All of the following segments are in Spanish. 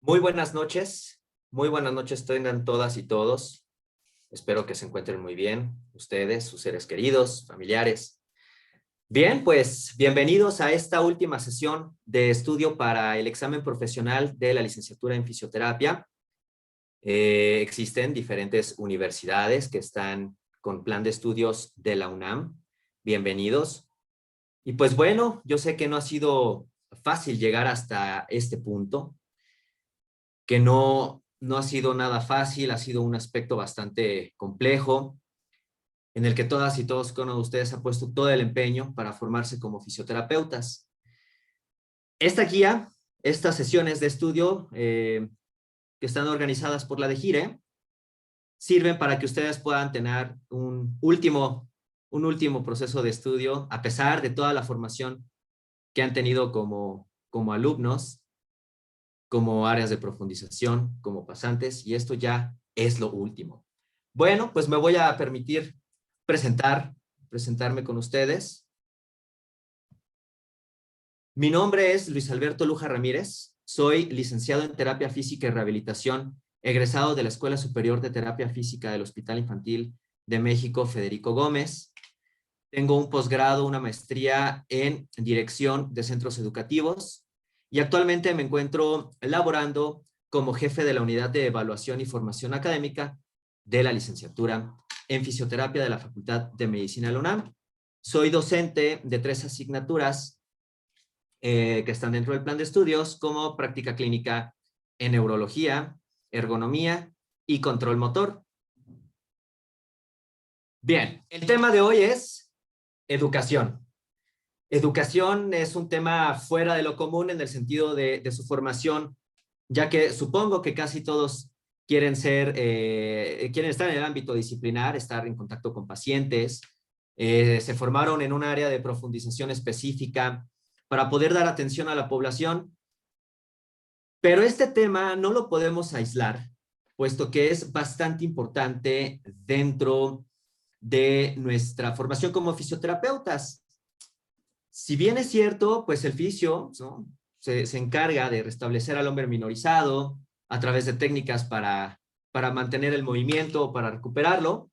Muy buenas noches tengan todas y todos. Espero que se encuentren muy bien, ustedes, sus seres queridos, familiares. Bien, pues bienvenidos a esta última sesión de estudio para el examen profesional de la licenciatura en fisioterapia. Existen diferentes universidades que están con plan de estudios de la UNAM. Bienvenidos. Y pues bueno, yo sé que no ha sido fácil llegar hasta este punto, que no ha sido nada fácil, ha sido un aspecto bastante complejo, en el que todas y todos con ustedes han puesto todo el empeño para formarse como fisioterapeutas. Esta guía, estas sesiones de estudio que están organizadas por la DEGIRE, sirven para que ustedes puedan tener un último proceso de estudio, a pesar de toda la formación que han tenido como alumnos, como áreas de profundización, como pasantes, y esto ya es lo último. Bueno, pues me voy a permitir presentarme con ustedes. Mi nombre es Luis Alberto Luja Ramírez, soy licenciado en Terapia Física y Rehabilitación, egresado de la Escuela Superior de Terapia Física del Hospital Infantil de México, Federico Gómez. Tengo un posgrado, una maestría en Dirección de Centros Educativos y actualmente me encuentro laborando como jefe de la Unidad de Evaluación y Formación Académica de la licenciatura en Fisioterapia de la Facultad de Medicina de la UNAM. Soy docente de 3 asignaturas que están dentro del plan de estudios, como práctica clínica en neurología, ergonomía y control motor. Bien, el tema de hoy es educación. Educación es un tema fuera de lo común en el sentido de su formación, ya que supongo que casi todos quieren estar en el ámbito disciplinar, estar en contacto con pacientes, se formaron en un área de profundización específica para poder dar atención a la población, pero este tema no lo podemos aislar, puesto que es bastante importante dentro de nuestra formación como fisioterapeutas. Si bien es cierto, pues el fisio, ¿no?, se encarga de restablecer al hombre minorizado a través de técnicas para mantener el movimiento, para recuperarlo,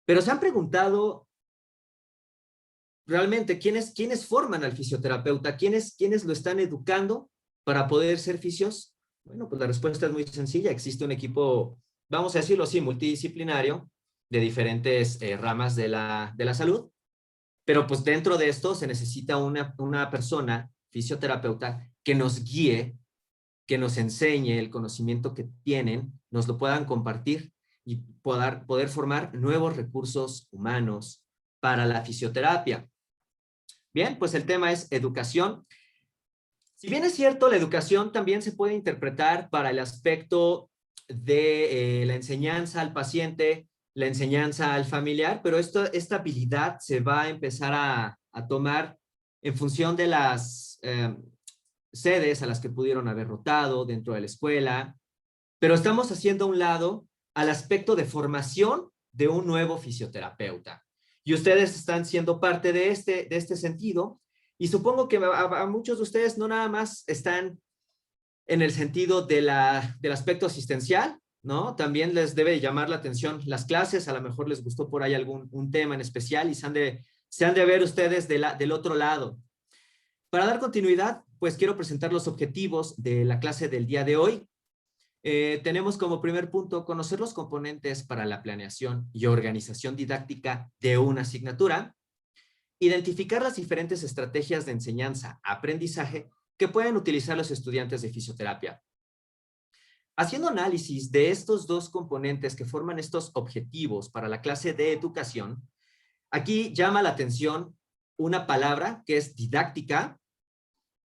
pero se han preguntado realmente quiénes forman al fisioterapeuta, quiénes lo están educando para poder ser fisios. Bueno, pues la respuesta es muy sencilla. Existe un equipo, vamos a decirlo así, multidisciplinario de diferentes ramas de la salud. Pero pues dentro de esto se necesita una persona, fisioterapeuta, que nos guíe, que nos enseñe el conocimiento que tienen, nos lo puedan compartir y poder formar nuevos recursos humanos para la fisioterapia. Bien, pues el tema es educación. Si bien es cierto, la educación también se puede interpretar para el aspecto de la enseñanza al paciente, la enseñanza al familiar, pero esta habilidad se va a empezar a tomar en función de las sedes a las que pudieron haber rotado dentro de la escuela, pero estamos haciendo a un lado al aspecto de formación de un nuevo fisioterapeuta. Y ustedes están siendo parte de este sentido, y supongo que a muchos de ustedes no nada más están en el sentido del aspecto asistencial, ¿no? También les debe llamar la atención las clases, a lo mejor les gustó por ahí un tema en especial y se han de ver ustedes del otro lado. Para dar continuidad, pues quiero presentar los objetivos de la clase del día de hoy. Tenemos como primer punto conocer los componentes para la planeación y organización didáctica de una asignatura, identificar las diferentes estrategias de enseñanza-aprendizaje que pueden utilizar los estudiantes de fisioterapia. Haciendo análisis de estos dos componentes que forman estos objetivos para la clase de educación, aquí llama la atención una palabra que es didáctica,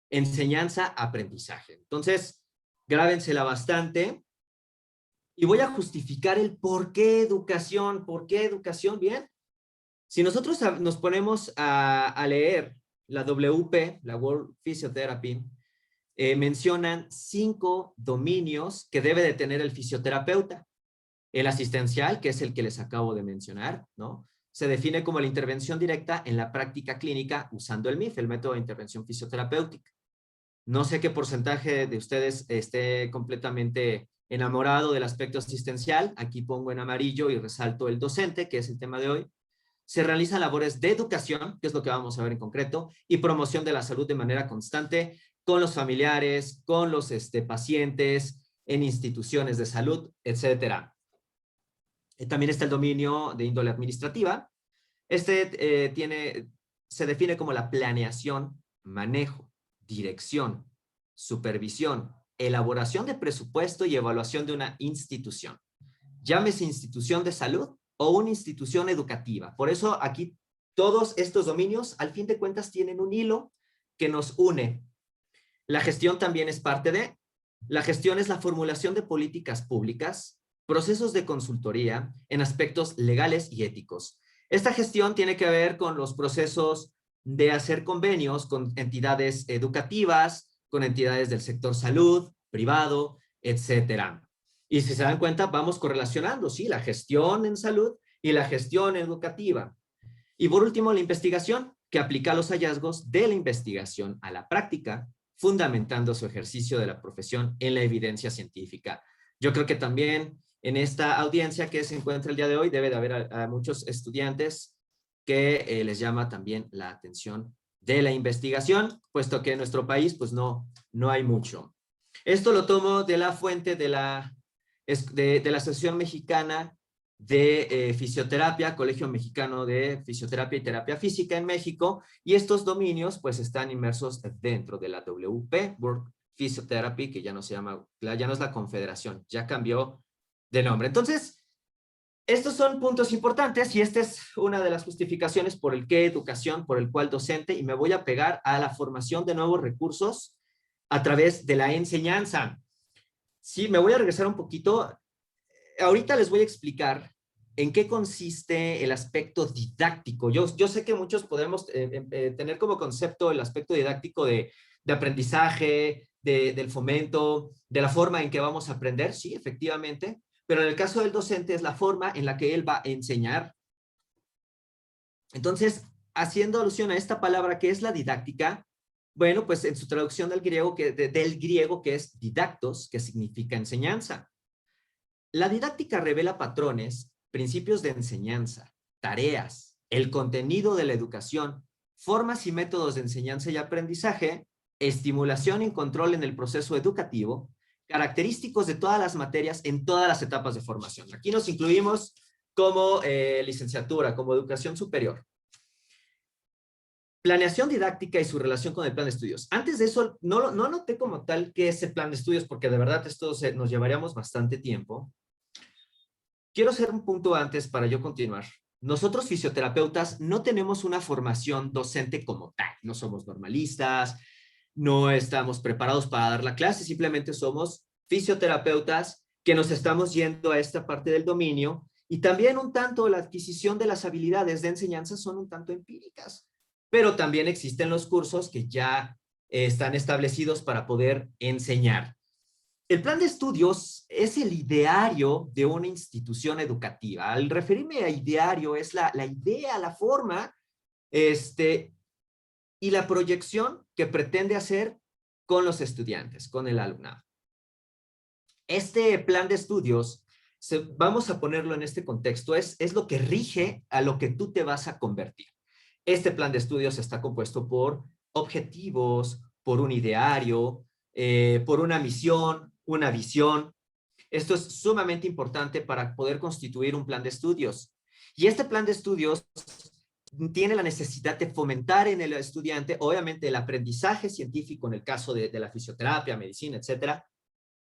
enseñanza-aprendizaje. Entonces, grábensela bastante y voy a justificar el por qué educación. ¿Por qué educación? Bien, si nosotros nos ponemos a leer la WP, la World Physiotherapy, mencionan 5 dominios que debe de tener el fisioterapeuta. El asistencial, que es el que les acabo de mencionar, ¿no? Se define como la intervención directa en la práctica clínica usando el MIF, el método de intervención fisioterapéutica. No sé qué porcentaje de ustedes esté completamente enamorado del aspecto asistencial. Aquí pongo en amarillo y resalto el docente, que es el tema de hoy. Se realizan labores de educación, que es lo que vamos a ver en concreto, y promoción de la salud de manera constante con los familiares, con los pacientes, en instituciones de salud, etcétera. También está el dominio de índole administrativa. Se define como la planeación, manejo, dirección, supervisión, elaboración de presupuesto y evaluación de una institución. Llámese institución de salud o una institución educativa. Por eso aquí todos estos dominios, al fin de cuentas, tienen un hilo que nos une. La gestión también es parte de. La gestión es la formulación de políticas públicas, procesos de consultoría en aspectos legales y éticos. Esta gestión tiene que ver con los procesos de hacer convenios con entidades educativas, con entidades del sector salud, privado, etcétera. Y si se dan cuenta, vamos correlacionando, sí, la gestión en salud y la gestión educativa. Y por último, la investigación, que aplica los hallazgos de la investigación a la práctica, fundamentando su ejercicio de la profesión en la evidencia científica. Yo creo que también en esta audiencia que se encuentra el día de hoy debe de haber a muchos estudiantes que les llama también la atención de la investigación, puesto que en nuestro país pues no hay mucho. Esto lo tomo de la fuente de la Asociación Mexicana de Fisioterapia, Colegio Mexicano de Fisioterapia y Terapia Física en México, y estos dominios pues están inmersos dentro de la WP, World Physiotherapy, que ya no se llama, ya no es la Confederación, ya cambió de nombre. Entonces, estos son puntos importantes y esta es una de las justificaciones por el que educación, por el cual docente, y me voy a pegar a la formación de nuevos recursos a través de la enseñanza. Sí, me voy a regresar un poquito. Ahorita les voy a explicar en qué consiste el aspecto didáctico. Yo sé que muchos podemos tener como concepto el aspecto didáctico de aprendizaje, del fomento, de la forma en que vamos a aprender, sí, efectivamente, pero en el caso del docente es la forma en la que él va a enseñar. Entonces, haciendo alusión a esta palabra que es la didáctica, bueno, pues en su traducción del griego que es didactos, que significa enseñanza. La didáctica revela patrones, principios de enseñanza, tareas, el contenido de la educación, formas y métodos de enseñanza y aprendizaje, estimulación y control en el proceso educativo, característicos de todas las materias en todas las etapas de formación. Aquí nos incluimos como licenciatura, como educación superior. Planeación didáctica y su relación con el plan de estudios. Antes de eso, no noté como tal qué es el plan de estudios, porque de verdad esto nos llevaríamos bastante tiempo. Quiero hacer un punto antes para yo continuar. Nosotros fisioterapeutas no tenemos una formación docente como tal. No somos normalistas, no estamos preparados para dar la clase, simplemente somos fisioterapeutas que nos estamos yendo a esta parte del dominio y también un tanto la adquisición de las habilidades de enseñanza son un tanto empíricas, pero también existen los cursos que ya están establecidos para poder enseñar. El plan de estudios es el ideario de una institución educativa. Al referirme a ideario es la idea, la forma, y la proyección que pretende hacer con los estudiantes, con el alumnado. Este plan de estudios, vamos a ponerlo en este contexto, es lo que rige a lo que tú te vas a convertir. Este plan de estudios está compuesto por objetivos, por un ideario, por una misión, una visión. Esto es sumamente importante para poder constituir un plan de estudios. Y este plan de estudios tiene la necesidad de fomentar en el estudiante, obviamente, el aprendizaje científico en el caso de la fisioterapia, medicina, etcétera,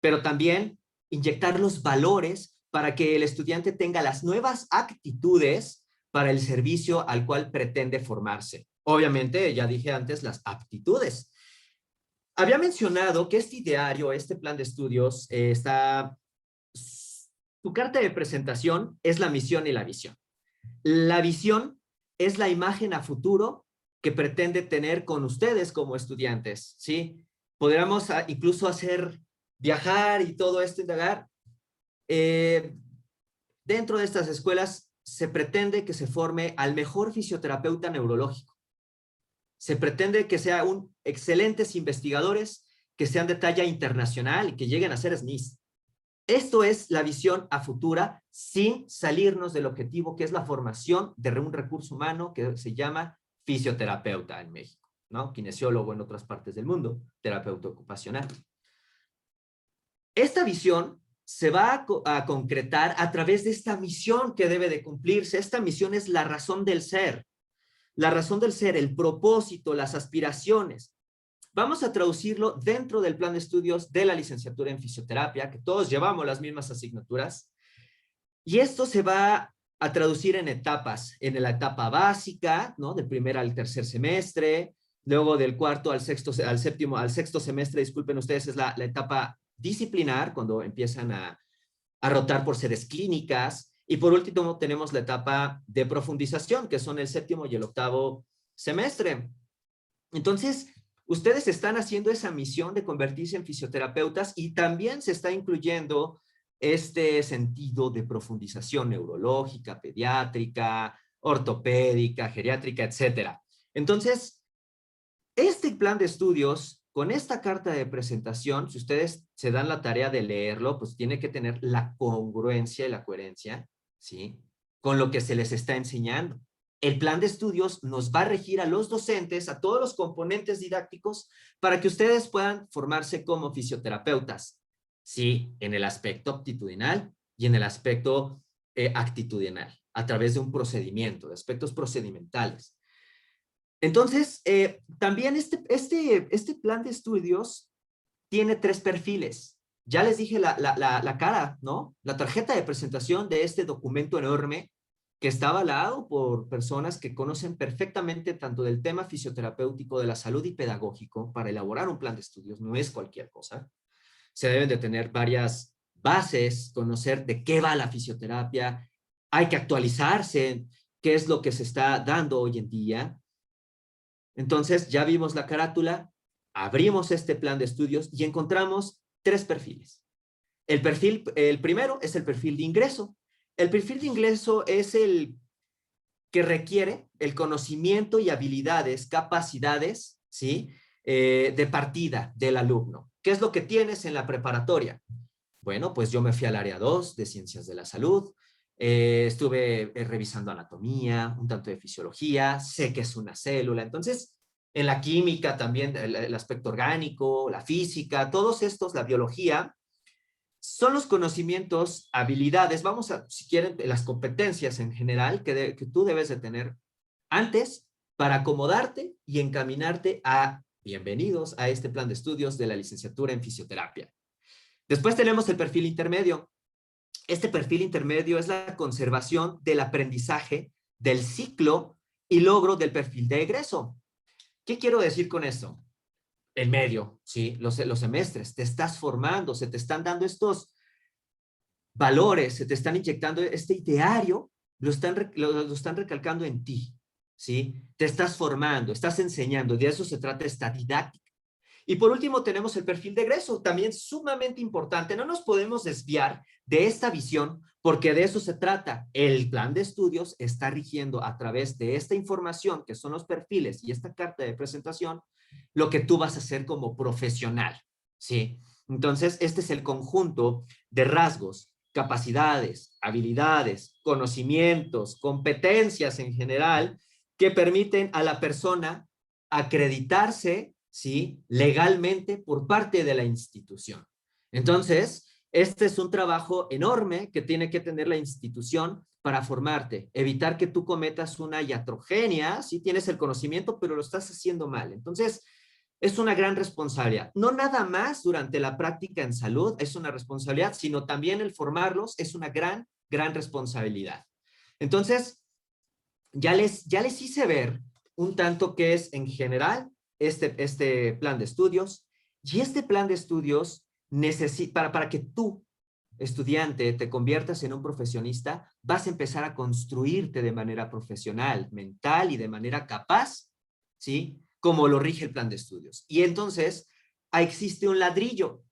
pero también inyectar los valores para que el estudiante tenga las nuevas actitudes para el servicio al cual pretende formarse. Obviamente, ya dije antes, las aptitudes. Había mencionado que este ideario, este plan de estudios, su carta de presentación es la misión y la visión. La visión es la imagen a futuro que pretende tener con ustedes como estudiantes, ¿sí? Podríamos incluso viajar y todo esto, indagar. Dentro de estas escuelas se pretende que se forme al mejor fisioterapeuta neurológico. Se pretende que sean excelentes investigadores que sean de talla internacional y que lleguen a ser SNIS. Esto es la visión a futura sin salirnos del objetivo que es la formación de un recurso humano que se llama fisioterapeuta en México, ¿no? Kinesiólogo en otras partes del mundo, terapeuta ocupacional. Esta visión se va a concretar a través de esta misión que debe de cumplirse. Esta misión es la razón del ser. La razón del ser, el propósito, las aspiraciones. Vamos a traducirlo dentro del plan de estudios de la licenciatura en fisioterapia, que todos llevamos las mismas asignaturas. Y esto se va a traducir en etapas, en la etapa básica, ¿no? Del primer al tercer semestre, luego del cuarto al sexto semestre, disculpen ustedes, es la etapa disciplinar, cuando empiezan a rotar por sedes clínicas, y por último tenemos la etapa de profundización, que son el séptimo y el octavo semestre. Entonces, ustedes están haciendo esa misión de convertirse en fisioterapeutas y también se está incluyendo este sentido de profundización neurológica, pediátrica, ortopédica, geriátrica, etcétera. Entonces, este plan de estudios, con esta carta de presentación, si ustedes se dan la tarea de leerlo, pues tiene que tener la congruencia y la coherencia, ¿sí? Con lo que se les está enseñando. El plan de estudios nos va a regir a los docentes, a todos los componentes didácticos, para que ustedes puedan formarse como fisioterapeutas. Sí, en el aspecto aptitudinal y en el aspecto actitudinal, a través de un procedimiento, de aspectos procedimentales. Entonces, también este plan de estudios tiene 3 perfiles. Ya les dije la cara, ¿no? La tarjeta de presentación de este documento enorme que está avalado por personas que conocen perfectamente tanto del tema fisioterapéutico, de la salud y pedagógico para elaborar un plan de estudios. No es cualquier cosa. Se deben de tener varias bases, conocer de qué va la fisioterapia, hay que actualizarse, qué es lo que se está dando hoy en día. Entonces, ya vimos la carátula, abrimos este plan de estudios y encontramos 3 perfiles. El primero es el perfil de ingreso. El perfil de ingreso es el que requiere el conocimiento y habilidades, capacidades, ¿sí? De partida del alumno. ¿Qué es lo que tienes en la preparatoria? Bueno, pues yo me fui al área 2 de Ciencias de la Salud, estuve revisando anatomía, un tanto de fisiología, sé que es una célula. Entonces, en la química también, el aspecto orgánico, la física, todos estos, la biología, son los conocimientos, habilidades, vamos a, si quieren, las competencias en general que tú debes de tener antes para acomodarte y encaminarte a, bienvenidos a este plan de estudios de la licenciatura en fisioterapia. Después tenemos el perfil intermedio. Este perfil intermedio es la conservación del aprendizaje, del ciclo y logro del perfil de egreso. ¿Qué quiero decir con esto? El medio, ¿sí? Los semestres, te estás formando, se te están dando estos valores, se te están inyectando este ideario, lo están recalcando en ti, ¿sí? Te estás formando, estás enseñando, de eso se trata esta didáctica. Y por último tenemos el perfil de egreso, también sumamente importante. No nos podemos desviar de esta visión porque de eso se trata. El plan de estudios está rigiendo a través de esta información, que son los perfiles y esta carta de presentación, lo que tú vas a hacer como profesional, ¿sí? Entonces, este es el conjunto de rasgos, capacidades, habilidades, conocimientos, competencias en general que permiten a la persona acreditarse, ¿sí? Legalmente por parte de la institución. Entonces, este es un trabajo enorme que tiene que tener la institución para formarte, evitar que tú cometas una iatrogenia, sí tienes el conocimiento, pero lo estás haciendo mal. Entonces, es una gran responsabilidad. No nada más durante la práctica en salud es una responsabilidad, sino también el formarlos es una gran responsabilidad. Entonces, ya les hice ver un tanto que es en general este plan de estudios, y este plan de estudios para que tú, estudiante, te conviertas en un profesionista, vas a empezar a construirte de manera profesional, mental y de manera capaz, ¿sí? Como lo rige el plan de estudios. Y entonces existe un ladrillo.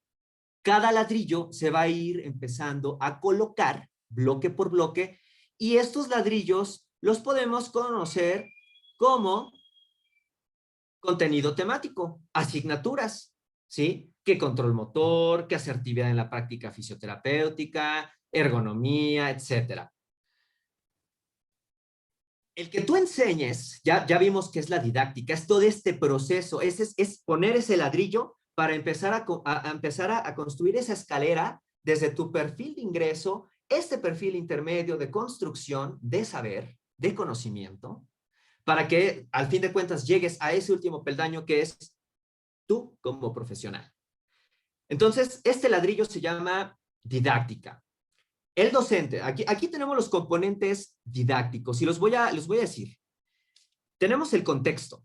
Cada ladrillo se va a ir empezando a colocar bloque por bloque, y estos ladrillos los podemos conocer como contenido temático, asignaturas. ¿sí? ¿Qué control motor, qué asertividad en la práctica fisioterapéutica, ergonomía, etcétera? El que tú enseñes, ya vimos que es la didáctica, es todo este proceso, es poner ese ladrillo para empezar empezar a construir esa escalera desde tu perfil de ingreso, este perfil intermedio de construcción, de saber, de conocimiento, para que al fin de cuentas llegues a ese último peldaño que es tú como profesional. Entonces, este ladrillo se llama didáctica. El docente, aquí tenemos los componentes didácticos y los voy a decir. Tenemos el contexto.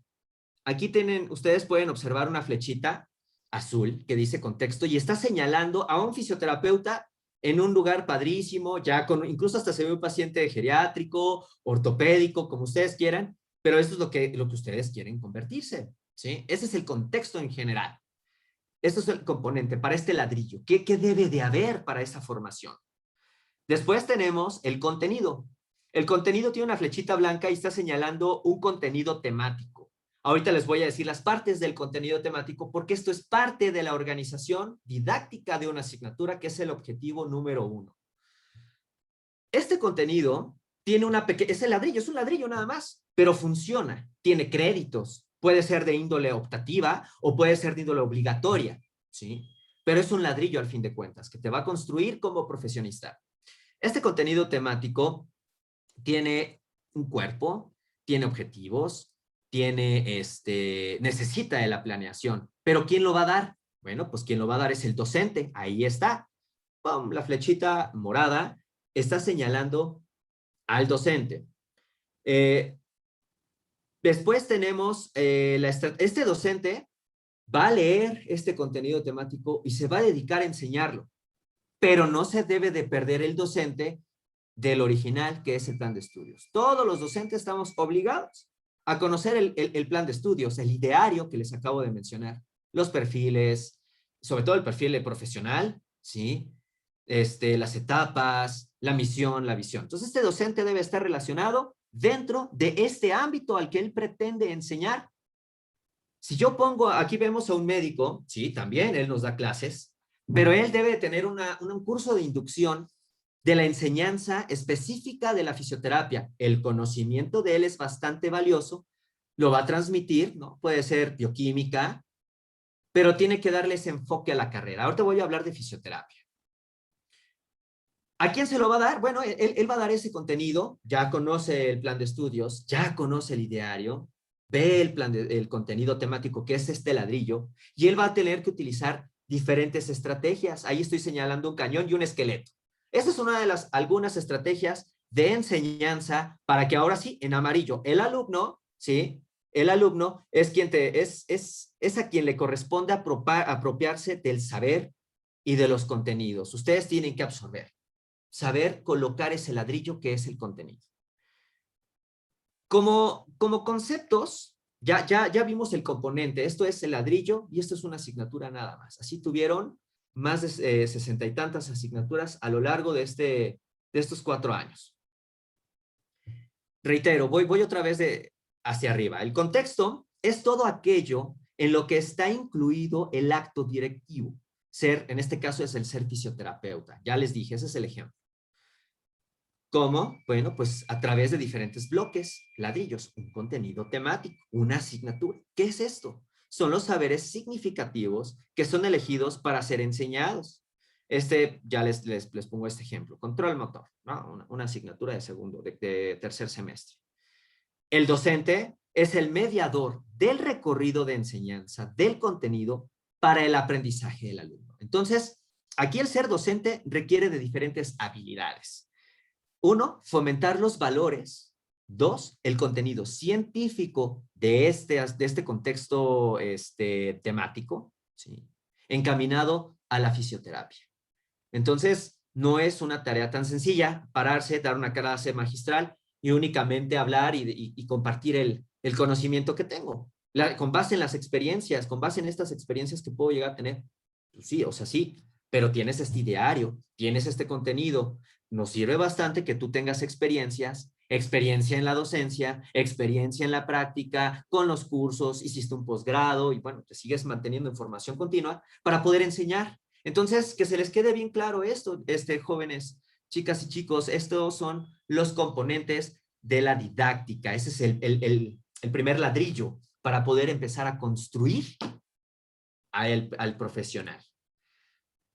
Aquí ustedes pueden observar una flechita azul que dice contexto y está señalando a un fisioterapeuta en un lugar padrísimo, incluso hasta se ve un paciente geriátrico, ortopédico, como ustedes quieran, pero esto es lo que ustedes quieren convertirse, ¿sí? Ese es el contexto en general. Este es el componente para este ladrillo. ¿Qué debe de haber para esa formación? Después tenemos el contenido. El contenido tiene una flechita blanca y está señalando un contenido temático. Ahorita les voy a decir las partes del contenido temático porque esto es parte de la organización didáctica de una asignatura que es el objetivo número 1. Este contenido tiene es el ladrillo, es un ladrillo nada más, pero funciona, tiene créditos, puede ser de índole optativa o puede ser de índole obligatoria, ¿sí? Pero es un ladrillo al fin de cuentas que te va a construir como profesionista. Este contenido temático tiene un cuerpo, tiene objetivos, necesita de la planeación. ¿Pero quién lo va a dar? Bueno, pues quien lo va a dar es el docente. Ahí está. ¡Pum! La flechita morada está señalando al docente. Después tenemos, este docente va a leer este contenido temático y se va a dedicar a enseñarlo. Pero no se debe de perder el docente del original, que es el plan de estudios. Todos los docentes estamos obligados a conocer el plan de estudios, el ideario que les acabo de mencionar, los perfiles, sobre todo el perfil profesional, ¿sí? Las etapas, la misión, la visión. Entonces, este docente debe estar relacionado dentro de este ámbito al que él pretende enseñar. Si yo pongo, aquí vemos a un médico, sí, también él nos da clases, pero él debe tener un curso de inducción de la enseñanza específica de la fisioterapia. El conocimiento de él es bastante valioso, lo va a transmitir, ¿no? Puede ser bioquímica, pero tiene que darle ese enfoque a la carrera. Ahorita voy a hablar de fisioterapia. ¿A quién se lo va a dar? Bueno, él va a dar ese contenido, ya conoce el plan de estudios, ya conoce el ideario, ve el contenido temático que es este ladrillo, y él va a tener que utilizar diferentes estrategias. Ahí estoy señalando un cañón y un esqueleto. Esa es una de las algunas estrategias de enseñanza para que ahora sí, en amarillo, el alumno, ¿sí? El alumno es es a quien le corresponde apropiarse del saber y de los contenidos. Ustedes tienen que absorber, saber colocar ese ladrillo que es el contenido. Como conceptos, ya vimos el componente. Esto es el ladrillo y esto es una asignatura nada más. Así tuvieron más de 60 y tantas asignaturas a lo largo de estos 4 años. Reitero, voy otra vez hacia arriba. El contexto es todo aquello en lo que está incluido el acto directivo. En este caso es el ser fisioterapeuta. Ya les dije, ese es el ejemplo. ¿Cómo? Bueno, pues a través de diferentes bloques, ladrillos, un contenido temático, una asignatura. ¿Qué es esto? Son los saberes significativos que son elegidos para ser enseñados. Ya les pongo este ejemplo. Control motor, ¿no? Una asignatura de tercer semestre. El docente es el mediador del recorrido de enseñanza, del contenido para el aprendizaje del alumno. Entonces, aquí el ser docente requiere de diferentes habilidades. 1, fomentar los valores. 2, el contenido científico de este contexto temático, ¿sí? Encaminado a la fisioterapia. Entonces, no es una tarea tan sencilla pararse, dar una clase magistral y únicamente hablar y compartir el conocimiento que tengo. Con base en las experiencias, con base en estas experiencias que puedo llegar a tener. Pues sí, o sea, sí, pero tienes este ideario, tienes este contenido. Nos sirve bastante que tú tengas experiencias experiencia en la docencia, experiencia en la práctica, con los cursos, hiciste un posgrado y bueno, te sigues manteniendo en formación continua para poder enseñar. Entonces, que se les quede bien claro esto, jóvenes, chicas y chicos, estos son los componentes de la didáctica. Ese es el primer ladrillo para poder empezar a construir al profesional.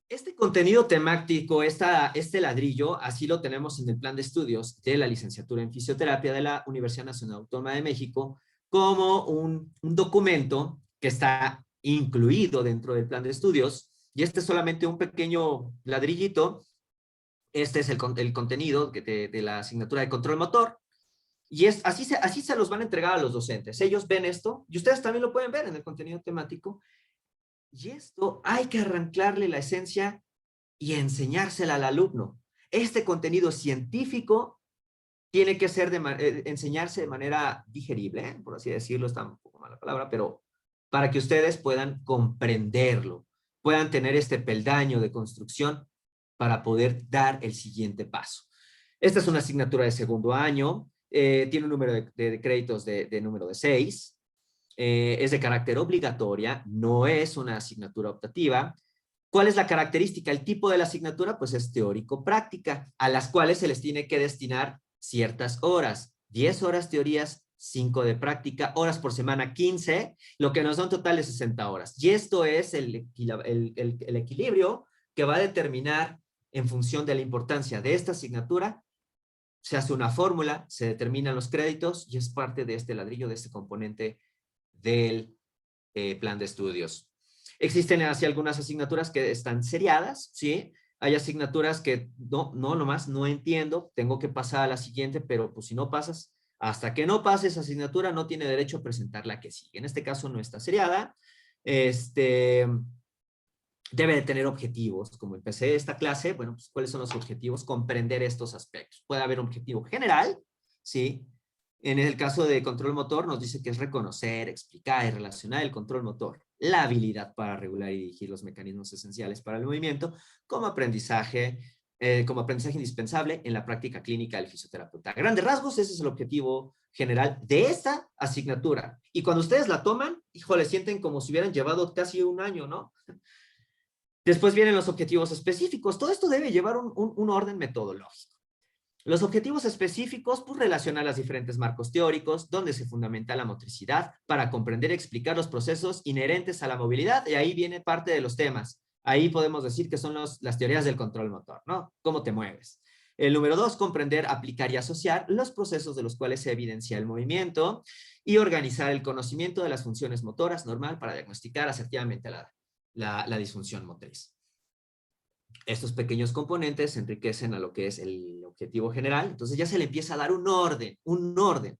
Este contenido temático, este ladrillo, así lo tenemos en el plan de estudios de la licenciatura en fisioterapia de la Universidad Nacional Autónoma de México, como un documento que está incluido dentro del plan de estudios, y este es solamente un pequeño ladrillito. Este es el contenido de la asignatura de control motor, y así se los van a entregar a los docentes. Ellos ven esto, y ustedes también lo pueden ver en el contenido temático, y esto hay que arrancarle la esencia y enseñársela al alumno. Este contenido científico tiene que ser enseñarse de manera digerible, por así decirlo, está un poco mala palabra, pero para que ustedes puedan comprenderlo, puedan tener este peldaño de construcción para poder dar el siguiente paso. Esta es una asignatura de segundo año, tiene un número de créditos de número de 6, es de carácter obligatoria, no es una asignatura optativa. ¿Cuál es la característica? El tipo de la asignatura, pues es teórico-práctica, a las cuales se les tiene que destinar ciertas horas, 10 horas teorías, 5 de práctica, horas por semana 15, lo que nos da un total de 60 horas. Y esto es el equilibrio que va a determinar en función de la importancia de esta asignatura. Se hace una fórmula, se determinan los créditos y es parte de este ladrillo, de este componente del plan de estudios. Existen así algunas asignaturas que están seriadas, ¿sí? Hay asignaturas que nomás no entiendo, tengo que pasar a la siguiente, pero pues si no pasas, hasta que no pases esa asignatura no tiene derecho a presentar la que sigue. En este caso no está seriada. Debe de tener objetivos. Como empecé esta clase, bueno, pues ¿cuáles son los objetivos? Comprender estos aspectos. Puede haber un objetivo general, ¿sí? En el caso de control motor nos dice que es reconocer, explicar y relacionar el control motor, la habilidad para regular y dirigir los mecanismos esenciales para el movimiento como aprendizaje indispensable en la práctica clínica del fisioterapeuta. A grandes rasgos, ese es el objetivo general de esta asignatura. Y cuando ustedes la toman, híjole, sienten como si hubieran llevado casi un año, ¿no? Después vienen los objetivos específicos. Todo esto debe llevar un orden metodológico. Los objetivos específicos, pues relacionar los diferentes marcos teóricos, donde se fundamenta la motricidad para comprender y explicar los procesos inherentes a la movilidad, y ahí viene parte de los temas. Ahí podemos decir que son las teorías del control motor, ¿no? Cómo te mueves. El número 2, comprender, aplicar y asociar los procesos de los cuales se evidencia el movimiento y organizar el conocimiento de las funciones motoras normal para diagnosticar asertivamente la disfunción motriz. Estos pequeños componentes enriquecen a lo que es el objetivo general, entonces ya se le empieza a dar un orden.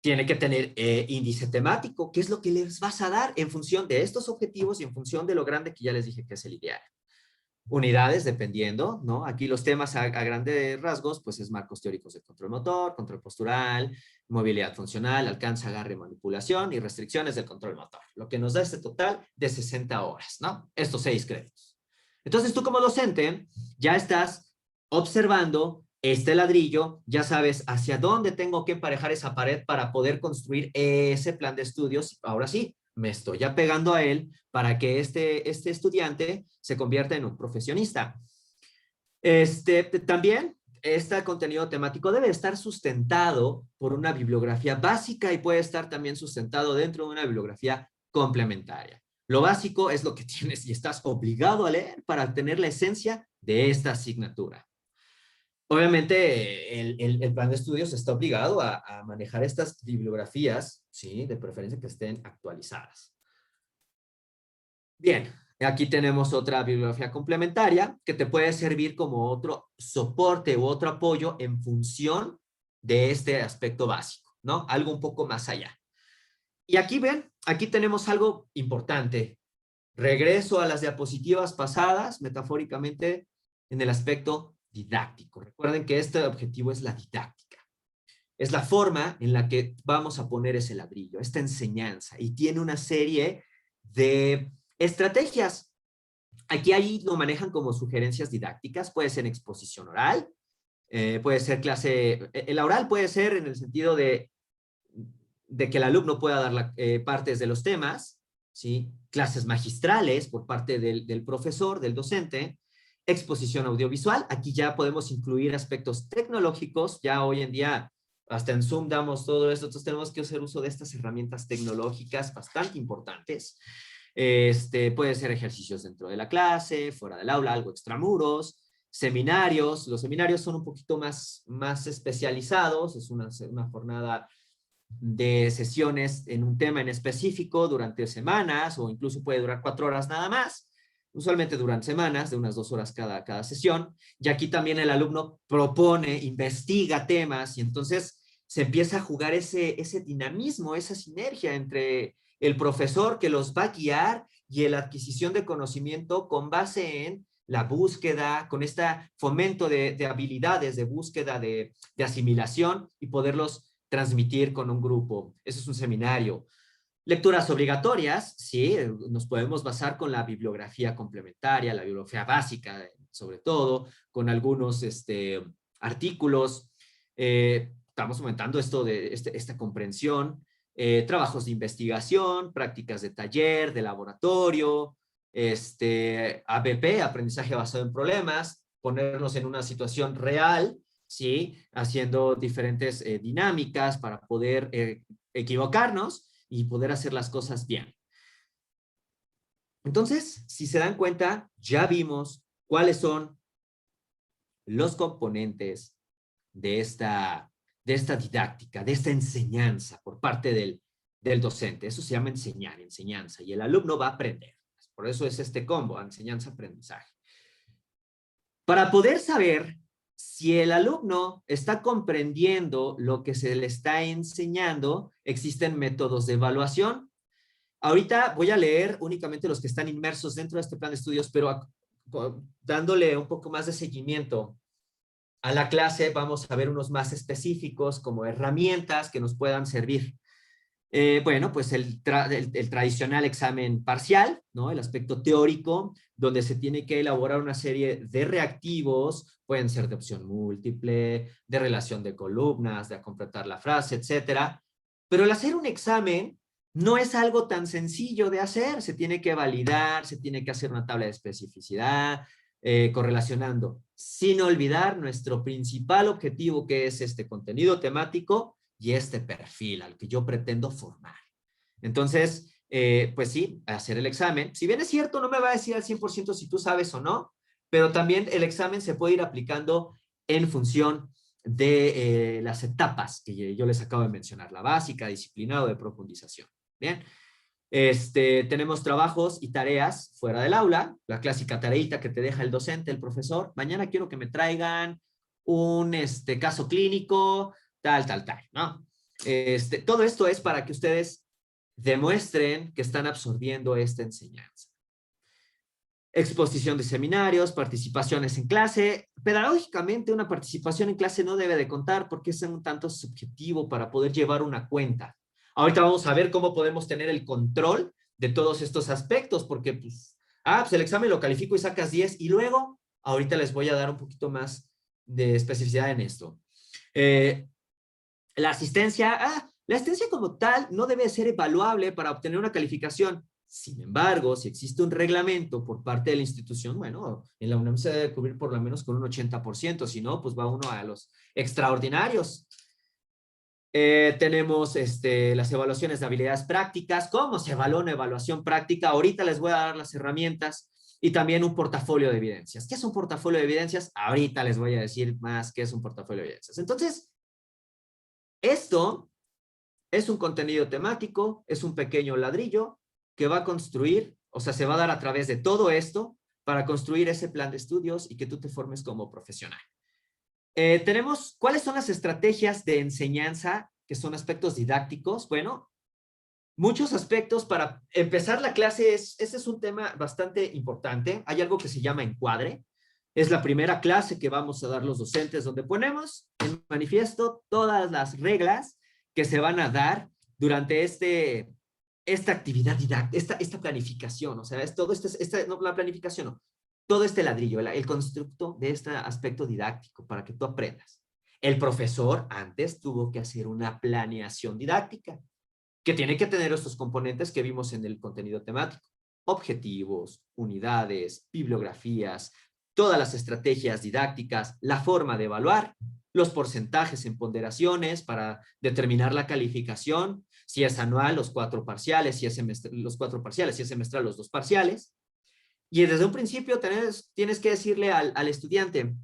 Tiene que tener índice temático, ¿qué es lo que les vas a dar en función de estos objetivos y en función de lo grande que ya les dije que es el ideal? Unidades, dependiendo, ¿no? Aquí los temas a grandes rasgos, pues es marcos teóricos de control motor, control postural, movilidad funcional, alcance, agarre, manipulación y restricciones del control motor, lo que nos da este total de 60 horas, ¿no? Estos 6 créditos. Entonces tú como docente ya estás observando este ladrillo, ya sabes hacia dónde tengo que emparejar esa pared para poder construir ese plan de estudios. Ahora sí, me estoy apegando a él para que este estudiante se convierta en un profesionista. También este contenido temático debe estar sustentado por una bibliografía básica y puede estar también sustentado dentro de una bibliografía complementaria. Lo básico es lo que tienes y estás obligado a leer para tener la esencia de esta asignatura. Obviamente, el plan de estudios está obligado a manejar estas bibliografías, ¿sí? De preferencia que estén actualizadas. Bien, aquí tenemos otra bibliografía complementaria que te puede servir como otro soporte u otro apoyo en función de este aspecto básico, ¿no? Algo un poco más allá. Y aquí ven, aquí tenemos algo importante. Regreso a las diapositivas pasadas, metafóricamente, en el aspecto didáctico. Recuerden que este objetivo es la didáctica. Es la forma en la que vamos a poner ese ladrillo, esta enseñanza, y tiene una serie de estrategias. Aquí ahí lo manejan como sugerencias didácticas, puede ser exposición oral, puede ser clase, la oral puede ser en el sentido de que el alumno pueda dar partes de los temas, ¿sí? Clases magistrales por parte del profesor, del docente, exposición audiovisual. Aquí ya podemos incluir aspectos tecnológicos. Ya hoy en día, hasta en Zoom damos todo esto, entonces tenemos que hacer uso de estas herramientas tecnológicas bastante importantes. Puede ser ejercicios dentro de la clase, fuera del aula, algo extramuros, seminarios. Los seminarios son un poquito más especializados, es una jornada de sesiones en un tema en específico durante semanas o incluso puede durar 4 horas nada más. Usualmente duran semanas, de unas 2 horas cada sesión. Y aquí también el alumno propone, investiga temas y entonces se empieza a jugar ese dinamismo, esa sinergia entre el profesor que los va a guiar y la adquisición de conocimiento con base en la búsqueda, con este fomento de habilidades de búsqueda, de asimilación y poderlos transmitir con un grupo. Eso es un seminario. Lecturas obligatorias, sí, nos podemos basar con la bibliografía complementaria, la bibliografía básica, sobre todo, con algunos artículos. Estamos aumentando esto de esta comprensión. Trabajos de investigación, prácticas de taller, de laboratorio, ABP, aprendizaje basado en problemas, ponernos en una situación real, ¿sí? Haciendo diferentes dinámicas para poder equivocarnos y poder hacer las cosas bien. Entonces, si se dan cuenta, ya vimos cuáles son los componentes de esta didáctica, de esta enseñanza por parte del docente. Eso se llama enseñanza, y el alumno va a aprender. Por eso es este combo, enseñanza-aprendizaje. Para poder saber si el alumno está comprendiendo lo que se le está enseñando, existen métodos de evaluación. Ahorita voy a leer únicamente los que están inmersos dentro de este plan de estudios, pero dándole un poco más de seguimiento a la clase, vamos a ver unos más específicos como herramientas que nos puedan servir. Bueno, pues el tradicional examen parcial, ¿no? El aspecto teórico, donde se tiene que elaborar una serie de reactivos, pueden ser de opción múltiple, de relación de columnas, de completar la frase, etcétera. Pero el hacer un examen no es algo tan sencillo de hacer, se tiene que validar, se tiene que hacer una tabla de especificidad, correlacionando, sin olvidar nuestro principal objetivo, que es este contenido temático y este perfil al que yo pretendo formar. Entonces, pues sí, hacer el examen. Si bien es cierto, no me va a decir al 100% si tú sabes o no, pero también el examen se puede ir aplicando en función de las etapas que yo les acabo de mencionar, la básica, disciplinado, de profundización. Bien, tenemos trabajos y tareas fuera del aula, la clásica tareita que te deja el docente, el profesor. Mañana quiero que me traigan un caso clínico, tal, ¿no? Todo esto es para que ustedes demuestren que están absorbiendo esta enseñanza. Exposición de seminarios, participaciones en clase. Pedagógicamente, una participación en clase no debe de contar porque es un tanto subjetivo para poder llevar una cuenta. Ahorita vamos a ver cómo podemos tener el control de todos estos aspectos, porque pues el examen lo califico y sacas 10, y luego, ahorita les voy a dar un poquito más de especificidad en esto. La asistencia como tal no debe ser evaluable para obtener una calificación. Sin embargo, si existe un reglamento por parte de la institución, bueno, en la UNAM se debe cubrir por lo menos con un 80%, si no, pues va uno a los extraordinarios. Tenemos las evaluaciones de habilidades prácticas. ¿Cómo se evalúa una evaluación práctica? Ahorita les voy a dar las herramientas, y también un portafolio de evidencias. ¿Qué es un portafolio de evidencias? Ahorita les voy a decir más qué es un portafolio de evidencias. Entonces, esto es un contenido temático, es un pequeño ladrillo que va a construir, o sea, se va a dar a través de todo esto para construir ese plan de estudios y que tú te formes como profesional. Tenemos, ¿cuáles son las estrategias de enseñanza que son aspectos didácticos? Bueno, muchos aspectos para empezar la clase. Ese es un tema bastante importante. Hay algo que se llama encuadre. Es la primera clase que vamos a dar los docentes, donde ponemos en manifiesto todas las reglas que se van a dar durante esta actividad didáctica, esta planificación. O sea, es todo no, la planificación no. todo este ladrillo, el constructo de este aspecto didáctico para que tú aprendas. El profesor antes tuvo que hacer una planeación didáctica que tiene que tener estos componentes que vimos en el contenido temático. Objetivos, unidades, bibliografías, todas las estrategias didácticas, la forma de evaluar, los porcentajes en ponderaciones para determinar la calificación, si es anual, los 4 parciales, si es semestral, los 4 parciales, si es semestral, los 2 parciales. Y desde un principio tienes que decirle al estudiante,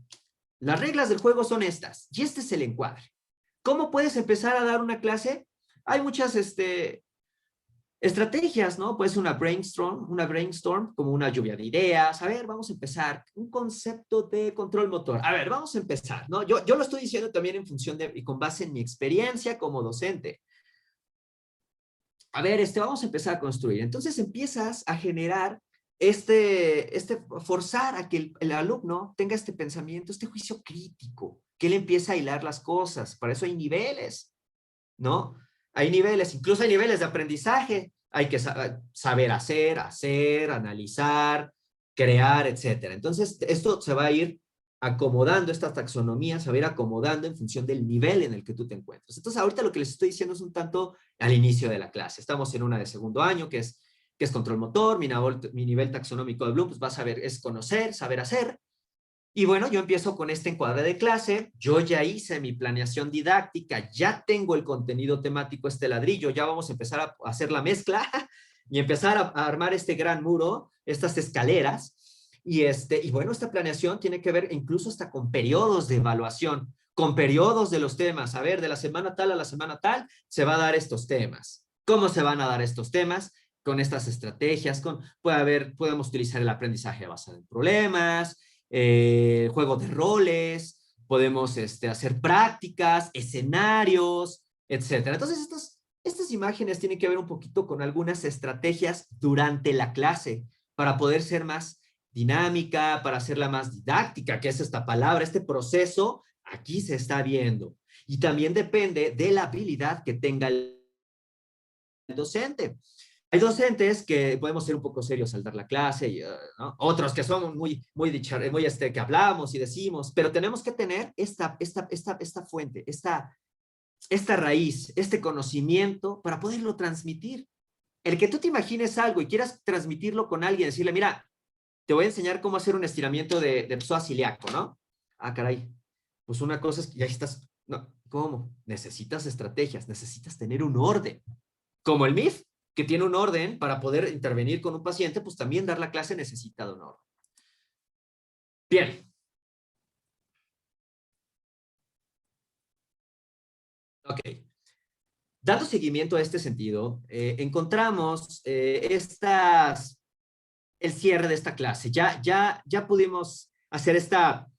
las reglas del juego son estas, y este es el encuadre. ¿Cómo puedes empezar a dar una clase? Hay muchas estrategias, ¿no? Puede ser una brainstorm, como una lluvia de ideas. A ver, vamos a empezar. Un concepto de control motor. A ver, vamos a empezar, ¿no? Yo lo estoy diciendo también en función de, y con base en mi experiencia como docente. A ver, vamos a empezar a construir. Entonces empiezas a generar forzar a que el alumno tenga este pensamiento, este juicio crítico, que él empieza a hilar las cosas. Para eso hay niveles, ¿no? Hay niveles, incluso hay niveles de aprendizaje. Hay que saber hacer, analizar, crear, etcétera. Entonces, esto se va a ir acomodando, esta taxonomía se va a ir acomodando en función del nivel en el que tú te encuentras. Entonces, ahorita lo que les estoy diciendo es un tanto al inicio de la clase. Estamos en una de segundo año, que es control motor, mi nivel taxonómico de Bloom, pues vas a ver, es conocer, saber hacer. Y bueno, yo empiezo con este encuadre de clase, yo ya hice mi planeación didáctica, ya tengo el contenido temático, este ladrillo, ya vamos a empezar a hacer la mezcla y empezar a armar este gran muro, estas escaleras. Y bueno, esta planeación tiene que ver incluso hasta con periodos de evaluación, con periodos de los temas. A ver, de la semana tal a la semana tal, se va a dar estos temas. ¿Cómo se van a dar estos temas? Con estas estrategias, podemos utilizar el aprendizaje basado en problemas, juego de roles, podemos hacer prácticas, escenarios, etcétera. Entonces, estas imágenes tienen que ver un poquito con algunas estrategias durante la clase para poder ser más dinámica, para hacerla más didáctica, que es esta palabra, este proceso, aquí se está viendo. Y también depende de la habilidad que tenga el docente. Hay docentes que podemos ser un poco serios al dar la clase, y, ¿no? Otros que son que hablamos y decimos, pero tenemos que tener esta fuente, esta raíz, este conocimiento para poderlo transmitir. El que tú te imagines algo y quieras transmitirlo con alguien, decirle, mira, te voy a enseñar cómo hacer un estiramiento de psoas ciliaco, ¿no? Ah, caray. Pues una cosa es que ya estás, no, ¿cómo? Necesitas estrategias, necesitas tener un orden. Como el MIF, que tiene un orden para poder intervenir con un paciente, pues también dar la clase necesita de un orden. Bien. Ok. Dando seguimiento a este sentido, encontramos el cierre de esta clase. Ya pudimos hacer esta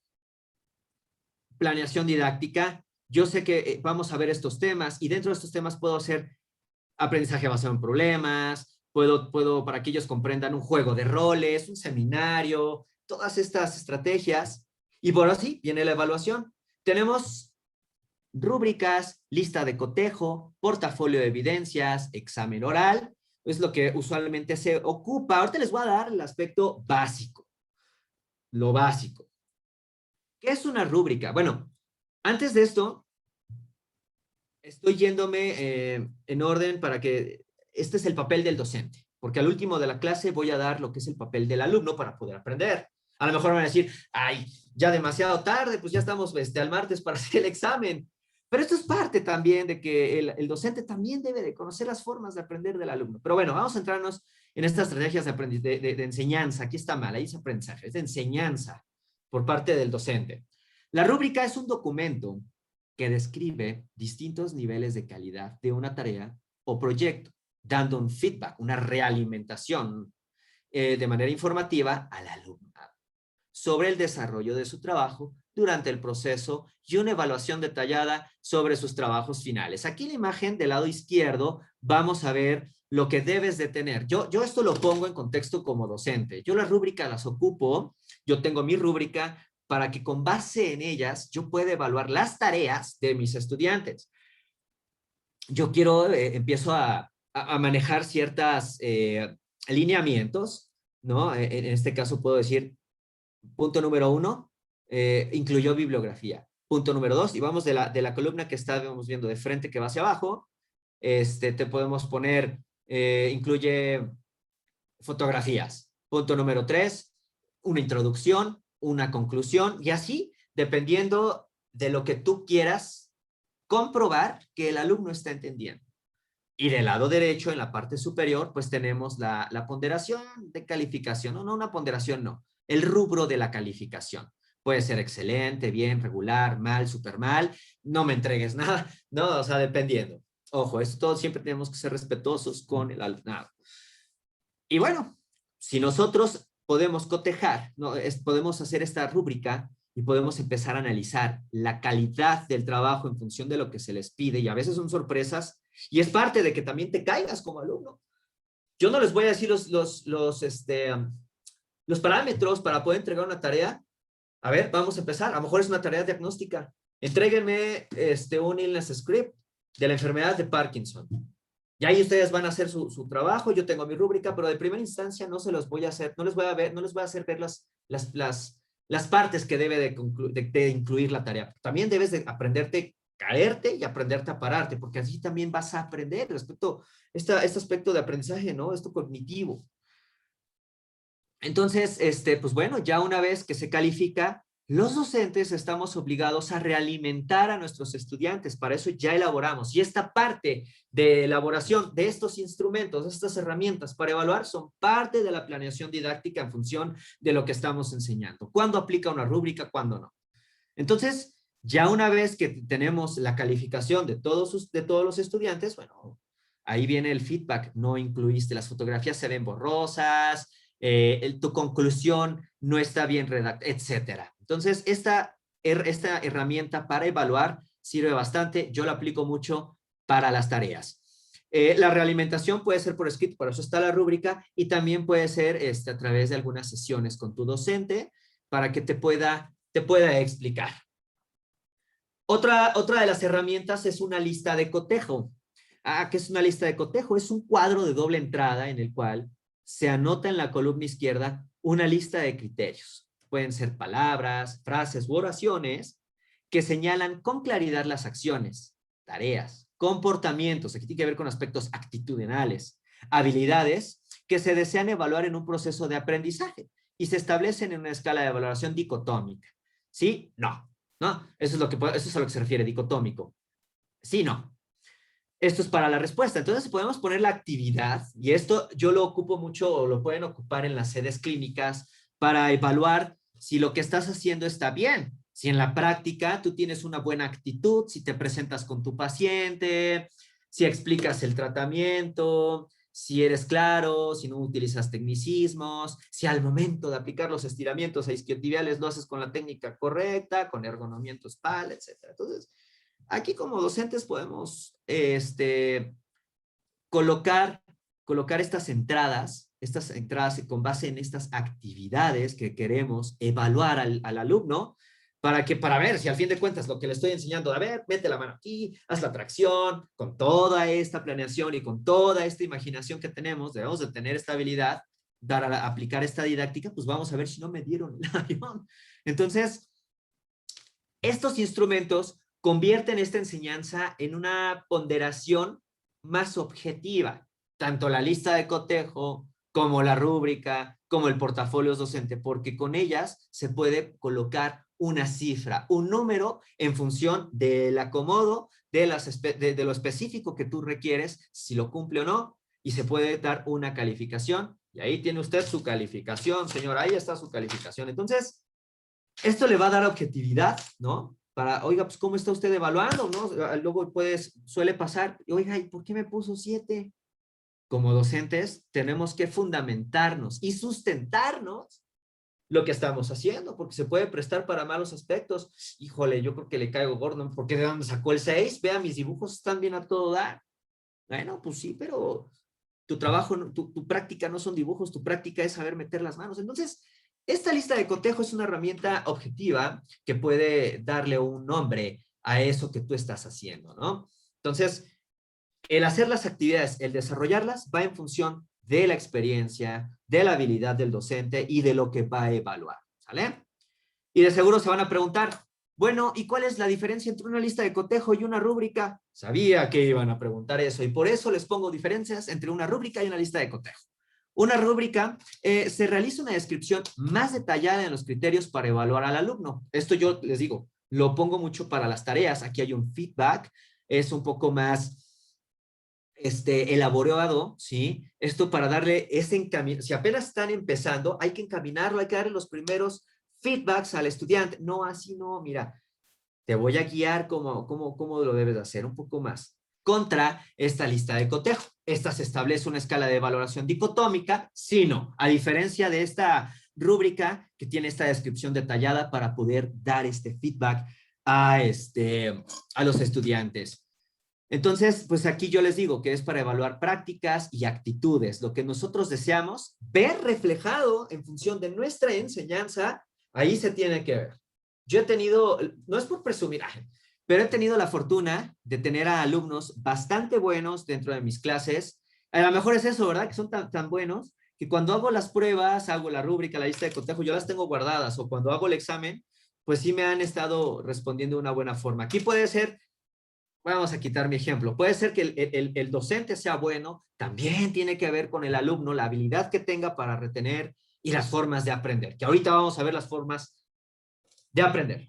planeación didáctica. Yo sé que vamos a ver estos temas y dentro de estos temas puedo hacer aprendizaje basado en problemas, puedo para que ellos comprendan un juego de roles, un seminario, todas estas estrategias. Y por así viene la evaluación. Tenemos rúbricas, lista de cotejo, portafolio de evidencias, examen oral, es lo que usualmente se ocupa. Ahorita les voy a dar el aspecto básico, lo básico. ¿Qué es una rúbrica? Bueno, antes de esto, estoy yéndome en orden para que este es el papel del docente, porque al último de la clase voy a dar lo que es el papel del alumno para poder aprender. A lo mejor van a decir, ay, ya demasiado tarde, pues ya estamos al martes para hacer el examen. Pero esto es parte también de que el docente también debe de conocer las formas de aprender del alumno. Pero bueno, vamos a centrarnos en estas estrategias de enseñanza. Aquí está mal, ahí es aprendizaje, es de enseñanza por parte del docente. La rúbrica es un documento que describe distintos niveles de calidad de una tarea o proyecto, dando un feedback, una realimentación de manera informativa al alumno sobre el desarrollo de su trabajo durante el proceso y una evaluación detallada sobre sus trabajos finales. Aquí en la imagen del lado izquierdo vamos a ver lo que debes de tener. Yo esto lo pongo en contexto como docente. Yo las rúbricas las ocupo, yo tengo mi rúbrica para que con base en ellas yo pueda evaluar las tareas de mis estudiantes. Yo empiezo a manejar ciertos lineamientos, ¿no? En este caso puedo decir, Punto número 1, incluyó bibliografía. Punto número 2, y vamos de la columna que estábamos viendo de frente que va hacia abajo, te podemos poner, incluye fotografías. Punto número 3, una introducción, una conclusión, y así, dependiendo de lo que tú quieras comprobar que el alumno está entendiendo. Y del lado derecho, en la parte superior, pues tenemos la ponderación de calificación. No, una ponderación no. El rubro de la calificación. Puede ser excelente, bien, regular, mal, súper mal. No me entregues nada. No, o sea, dependiendo. Ojo, esto siempre tenemos que ser respetuosos con el alumnado. Y bueno, si nosotros podemos cotejar, ¿no? Podemos hacer esta rúbrica y podemos empezar a analizar la calidad del trabajo en función de lo que se les pide, y a veces son sorpresas, y es parte de que también te caigas como alumno. Yo no les voy a decir los parámetros para poder entregar una tarea. A ver, vamos a empezar. A lo mejor es una tarea diagnóstica. Entréguenme un illness script de la enfermedad de Parkinson. Y ahí ustedes van a hacer su trabajo, yo tengo mi rúbrica, pero de primera instancia no se los voy a hacer, no les voy a hacer ver las partes que debe de incluir la tarea. También debes de aprenderte caerte y aprenderte a pararte, porque así también vas a aprender respecto a este aspecto de aprendizaje, ¿no? Esto cognitivo. Entonces, pues bueno, ya una vez que se califica, los docentes estamos obligados a realimentar a nuestros estudiantes. Para eso ya elaboramos. Y esta parte de elaboración de estos instrumentos, de estas herramientas para evaluar, son parte de la planeación didáctica en función de lo que estamos enseñando. ¿Cuándo aplica una rúbrica? ¿Cuándo no? Entonces, ya una vez que tenemos la calificación de todos los estudiantes, bueno, ahí viene el feedback. No incluiste, las fotografías se ven borrosas, tu conclusión no está bien redactada, etcétera. Entonces, esta herramienta para evaluar sirve bastante. Yo la aplico mucho para las tareas. La realimentación puede ser por escrito, por eso está la rúbrica, y también puede ser a través de algunas sesiones con tu docente para que te pueda explicar. Otra de las herramientas es una lista de cotejo. ¿Qué es una lista de cotejo? Es un cuadro de doble entrada en el cual se anota en la columna izquierda una lista de criterios. Pueden ser palabras, frases u oraciones que señalan con claridad las acciones, tareas, comportamientos, aquí tiene que ver con aspectos actitudinales, habilidades que se desean evaluar en un proceso de aprendizaje y se establecen en una escala de valoración dicotómica. ¿Sí? No. ¿No? Eso es a lo que se refiere, dicotómico. Sí, no. Esto es para la respuesta. Entonces podemos poner la actividad, y esto yo lo ocupo mucho, o lo pueden ocupar en las sedes clínicas, para evaluar si lo que estás haciendo está bien. Si en la práctica tú tienes una buena actitud, si te presentas con tu paciente, si explicas el tratamiento, si eres claro, si no utilizas tecnicismos, si al momento de aplicar los estiramientos isquiotibiales lo haces con la técnica correcta, con ergonomiento espalda, etc. Entonces, aquí como docentes podemos colocar estas entradas con base en estas actividades que queremos evaluar al alumno, para ver si al fin de cuentas lo que le estoy enseñando, a ver, mete la mano aquí, haz la tracción, con toda esta planeación y con toda esta imaginación que tenemos, debemos de tener esta habilidad, aplicar esta didáctica, pues vamos a ver si no me dieron el avión. Entonces, estos instrumentos convierten esta enseñanza en una ponderación más objetiva, tanto la lista de cotejo como la rúbrica, como el portafolio docente, porque con ellas se puede colocar una cifra, un número en función del acomodo, de lo específico que tú requieres, si lo cumple o no, y se puede dar una calificación, y ahí tiene usted su calificación, señor, ahí está su calificación. Entonces, esto le va a dar objetividad, ¿no? Oiga, pues, ¿cómo está usted evaluando, no? Luego, suele pasar, oiga, ¿y por qué me puso 7? Como docentes, tenemos que fundamentarnos y sustentarnos lo que estamos haciendo, porque se puede prestar para malos aspectos. Híjole, yo creo que le caigo gordo, porque ¿de dónde sacó el 6? Vea, mis dibujos están bien a todo dar. Bueno, pues sí, pero tu trabajo, tu práctica no son dibujos, tu práctica es saber meter las manos. Entonces, esta lista de cotejo es una herramienta objetiva que puede darle un nombre a eso que tú estás haciendo, ¿no? Entonces, el hacer las actividades, el desarrollarlas, va en función de la experiencia, de la habilidad del docente y de lo que va a evaluar, ¿vale? Y de seguro se van a preguntar, bueno, ¿y cuál es la diferencia entre una lista de cotejo y una rúbrica? Sabía que iban a preguntar eso y por eso les pongo diferencias entre una rúbrica y una lista de cotejo. Una rúbrica se realiza una descripción más detallada en los criterios para evaluar al alumno. Esto yo les digo, lo pongo mucho para las tareas. Aquí hay un feedback, es un poco más elaborado, ¿sí? Esto para darle ese encaminamiento. Si apenas están empezando, hay que encaminarlo, hay que darle los primeros feedbacks al estudiante. No, así no, mira, te voy a guiar cómo lo debes hacer, un poco más. Contra esta lista de cotejo. Esta se establece una escala de valoración dicotómica, sino, a diferencia de esta rúbrica que tiene esta descripción detallada para poder dar este feedback a los estudiantes. Entonces, pues aquí yo les digo que es para evaluar prácticas y actitudes, lo que nosotros deseamos ver reflejado en función de nuestra enseñanza, ahí se tiene que ver. Yo he tenido, no es por presumir, pero he tenido la fortuna de tener a alumnos bastante buenos dentro de mis clases. A lo mejor es eso, ¿verdad? Que son tan buenos que cuando hago las pruebas, hago la rúbrica, la lista de cotejo, yo las tengo guardadas, o cuando hago el examen, pues sí me han estado respondiendo de una buena forma. Aquí puede ser, vamos a quitar mi ejemplo, puede ser que el docente sea bueno, también tiene que ver con el alumno, la habilidad que tenga para retener y las formas de aprender, que ahorita vamos a ver las formas de aprender.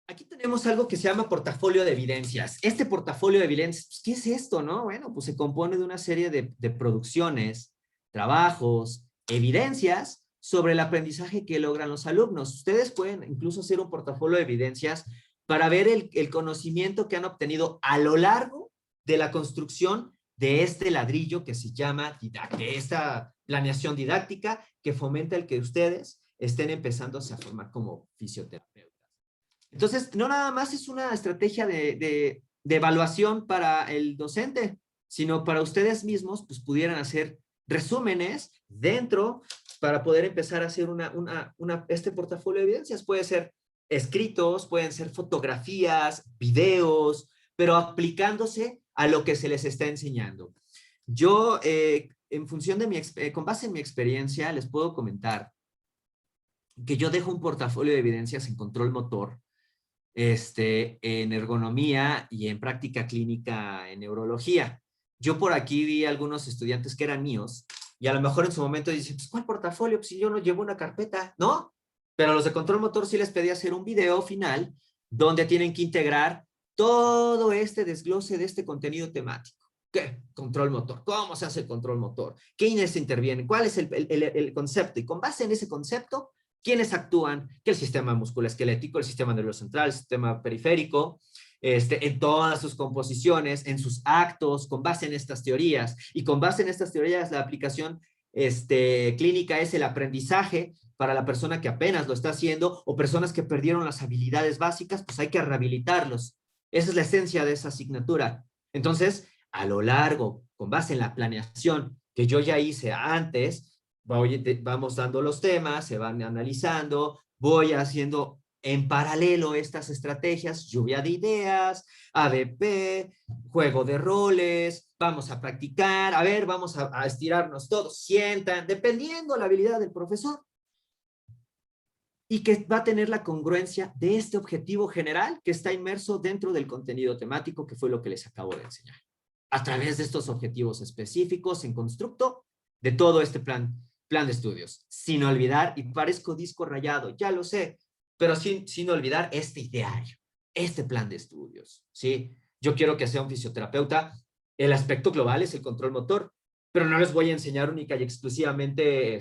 Aquí tenemos algo que se llama portafolio de evidencias. Este portafolio de evidencias, pues, ¿qué es esto, no? Bueno, pues se compone de una serie de producciones, trabajos, evidencias sobre el aprendizaje que logran los alumnos. Ustedes pueden incluso hacer un portafolio de evidencias para ver el conocimiento que han obtenido a lo largo de la construcción de este ladrillo que se llama esta planeación didáctica que fomenta el que ustedes estén empezándose a formar como fisioterapeutas. Entonces, no nada más es una estrategia de evaluación para el docente, sino para ustedes mismos, pues pudieran hacer resúmenes dentro para poder empezar a hacer este portafolio de evidencias. Puede ser escritos, pueden ser fotografías, videos, pero aplicándose a lo que se les está enseñando. Yo, en función de con base en mi experiencia, les puedo comentar que yo dejo un portafolio de evidencias en control motor, en ergonomía y en práctica clínica en neurología. Yo por aquí vi algunos estudiantes que eran míos y a lo mejor en su momento dicen, pues, ¿cuál portafolio? Pues si yo no llevo una carpeta, ¿no? Pero a los de control motor sí les pedí hacer un video final donde tienen que integrar todo este desglose de este contenido temático. ¿Qué? Control motor. ¿Cómo se hace el control motor? ¿Quiénes intervienen? ¿Cuál es el concepto? Y con base en ese concepto, ¿quiénes actúan? Que el sistema musculoesquelético, el sistema nervioso central, el sistema periférico, en todas sus composiciones, en sus actos, con base en estas teorías. Y con base en estas teorías, la aplicación clínica es el aprendizaje para la persona que apenas lo está haciendo o personas que perdieron las habilidades básicas, pues hay que rehabilitarlos. Esa es la esencia de esa asignatura. Entonces, a lo largo, con base en la planeación que yo ya hice antes, vamos dando los temas, se van analizando, voy haciendo en paralelo estas estrategias, lluvia de ideas, ABP, juego de roles, vamos a practicar, a ver, vamos a estirarnos todos, sientan, dependiendo la habilidad del profesor, y que va a tener la congruencia de este objetivo general que está inmerso dentro del contenido temático que fue lo que les acabo de enseñar. A través de estos objetivos específicos en constructo de todo este plan de estudios. Sin olvidar, y parezco disco rayado, ya lo sé, pero sin olvidar este ideario, este plan de estudios, ¿sí? Yo quiero que sea un fisioterapeuta, el aspecto global es el control motor, pero no les voy a enseñar única y exclusivamente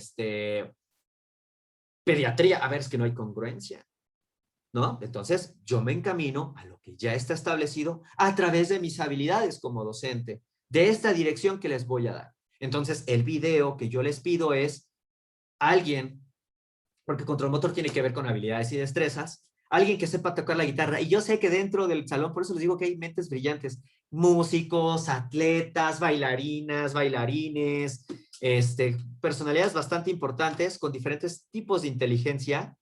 pediatría. A ver, es que no hay congruencia, ¿no? Entonces, yo me encamino a lo que ya está establecido a través de mis habilidades como docente, de esta dirección que les voy a dar. Entonces, el video que yo les pido es alguien, porque control motor tiene que ver con habilidades y destrezas, alguien que sepa tocar la guitarra. Y yo sé que dentro del salón, por eso les digo que hay mentes brillantes, músicos, atletas, bailarinas, bailarines, personalidades bastante importantes con diferentes tipos de inteligencia.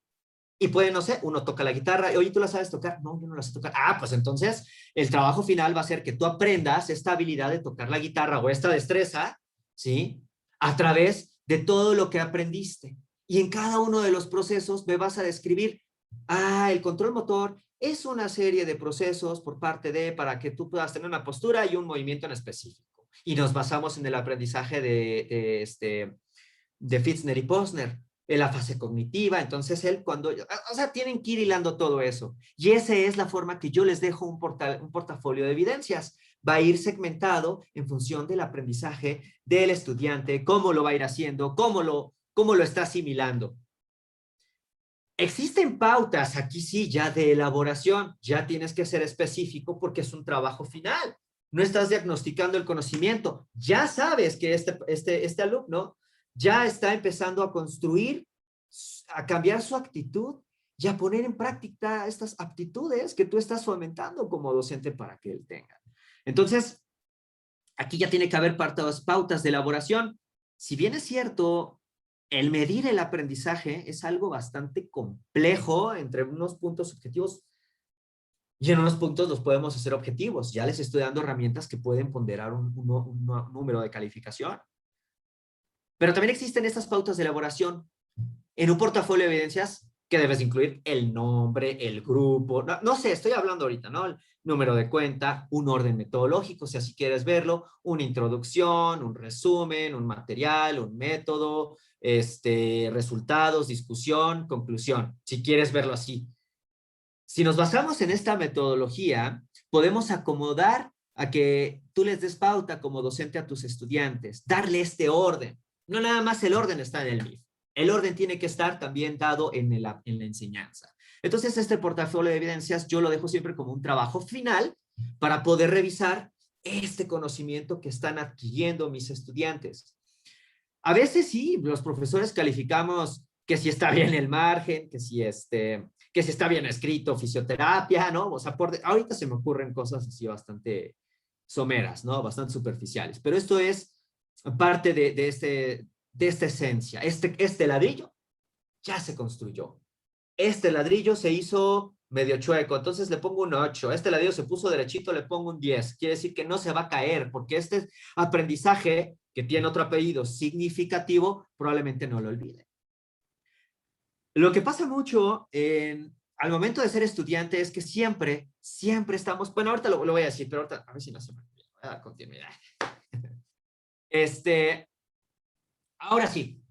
Y puede, no sé, uno toca la guitarra, oye, ¿tú la sabes tocar? No, yo no la sé tocar. Ah, pues entonces el trabajo final va a ser que tú aprendas esta habilidad de tocar la guitarra o esta destreza, ¿sí? A través de todo lo que aprendiste. Y en cada uno de los procesos me vas a describir, el control motor es una serie de procesos por parte de, para que tú puedas tener una postura y un movimiento en específico. Y nos basamos en el aprendizaje de Fitzner y Posner, en la fase cognitiva. Entonces él cuando, o sea, tienen que ir hilando todo eso. Y esa es la forma que yo les dejo un portafolio de evidencias. Va a ir segmentado en función del aprendizaje del estudiante, cómo lo va a ir haciendo, cómo lo está asimilando. Existen pautas, aquí sí, ya de elaboración, ya tienes que ser específico porque es un trabajo final. No estás diagnosticando el conocimiento, ya sabes que este alumno ya está empezando a construir, a cambiar su actitud y a poner en práctica estas aptitudes que tú estás fomentando como docente para que él tenga. Entonces, aquí ya tiene que haber pautas de elaboración. Si bien es cierto, el medir el aprendizaje es algo bastante complejo entre unos puntos objetivos y en unos puntos los podemos hacer objetivos. Ya les estoy dando herramientas que pueden ponderar un número de calificación. Pero también existen estas pautas de elaboración en un portafolio de evidencias que debes incluir el nombre, el grupo, no sé, estoy hablando ahorita, ¿no? El número de cuenta, un orden metodológico, si así quieres verlo, una introducción, un resumen, un material, un método, resultados, discusión, conclusión, si quieres verlo así. Si nos basamos en esta metodología, podemos acomodar a que tú les des pauta como docente a tus estudiantes, darle este orden. No nada más el orden está en el MIF. El orden tiene que estar también dado en la enseñanza. Entonces, este portafolio de evidencias yo lo dejo siempre como un trabajo final para poder revisar este conocimiento que están adquiriendo mis estudiantes. A veces sí, los profesores calificamos que si está bien el margen, que si está bien escrito fisioterapia, ¿no? O sea, ahorita se me ocurren cosas así bastante someras, ¿no? Bastante superficiales. Pero esto es parte de esta esencia. Este ladrillo ya se construyó. Este ladrillo se hizo medio chueco, entonces le pongo un 8. Este ladrillo se puso derechito, le pongo un 10. Quiere decir que no se va a caer, porque este aprendizaje, que tiene otro apellido significativo, probablemente no lo olvide. Lo que pasa mucho al momento de ser estudiante es que siempre estamos, bueno, ahorita lo voy a decir, pero ahorita, a ver si no se me olvida. Voy a dar continuidad. Ahora sí,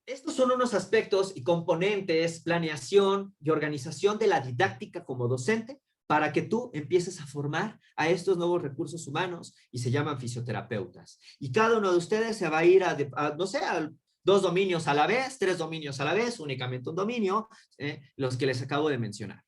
estos son unos aspectos y componentes, planeación y organización de la didáctica como docente para que tú empieces a formar a estos nuevos recursos humanos y se llaman fisioterapeutas. Y cada uno de ustedes se va a ir no sé, a 2 dominios a la vez, 3 dominios a la vez, únicamente un dominio, los que les acabo de mencionar.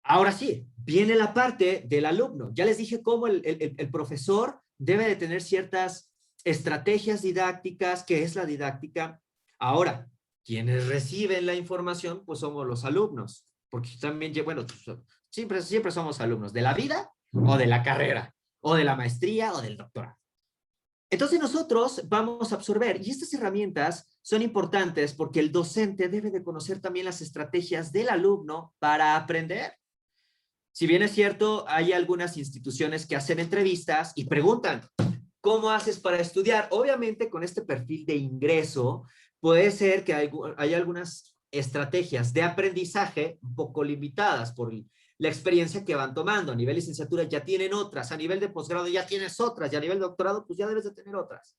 Ahora sí, viene la parte del alumno. Ya les dije cómo el profesor debe de tener ciertas estrategias didácticas, que es la didáctica. Ahora, quienes reciben la información, pues somos los alumnos, porque también, bueno, siempre somos alumnos de la vida o de la carrera, o de la maestría o del doctorado. Entonces nosotros vamos a absorber, y estas herramientas son importantes porque el docente debe de conocer también las estrategias del alumno para aprender. Si bien es cierto, hay algunas instituciones que hacen entrevistas y preguntan, ¿cómo haces para estudiar? Obviamente con este perfil de ingreso, puede ser que hay algunas estrategias de aprendizaje un poco limitadas por la experiencia que van tomando. A nivel licenciatura ya tienen otras, a nivel de posgrado ya tienes otras, y a nivel de doctorado pues ya debes de tener otras.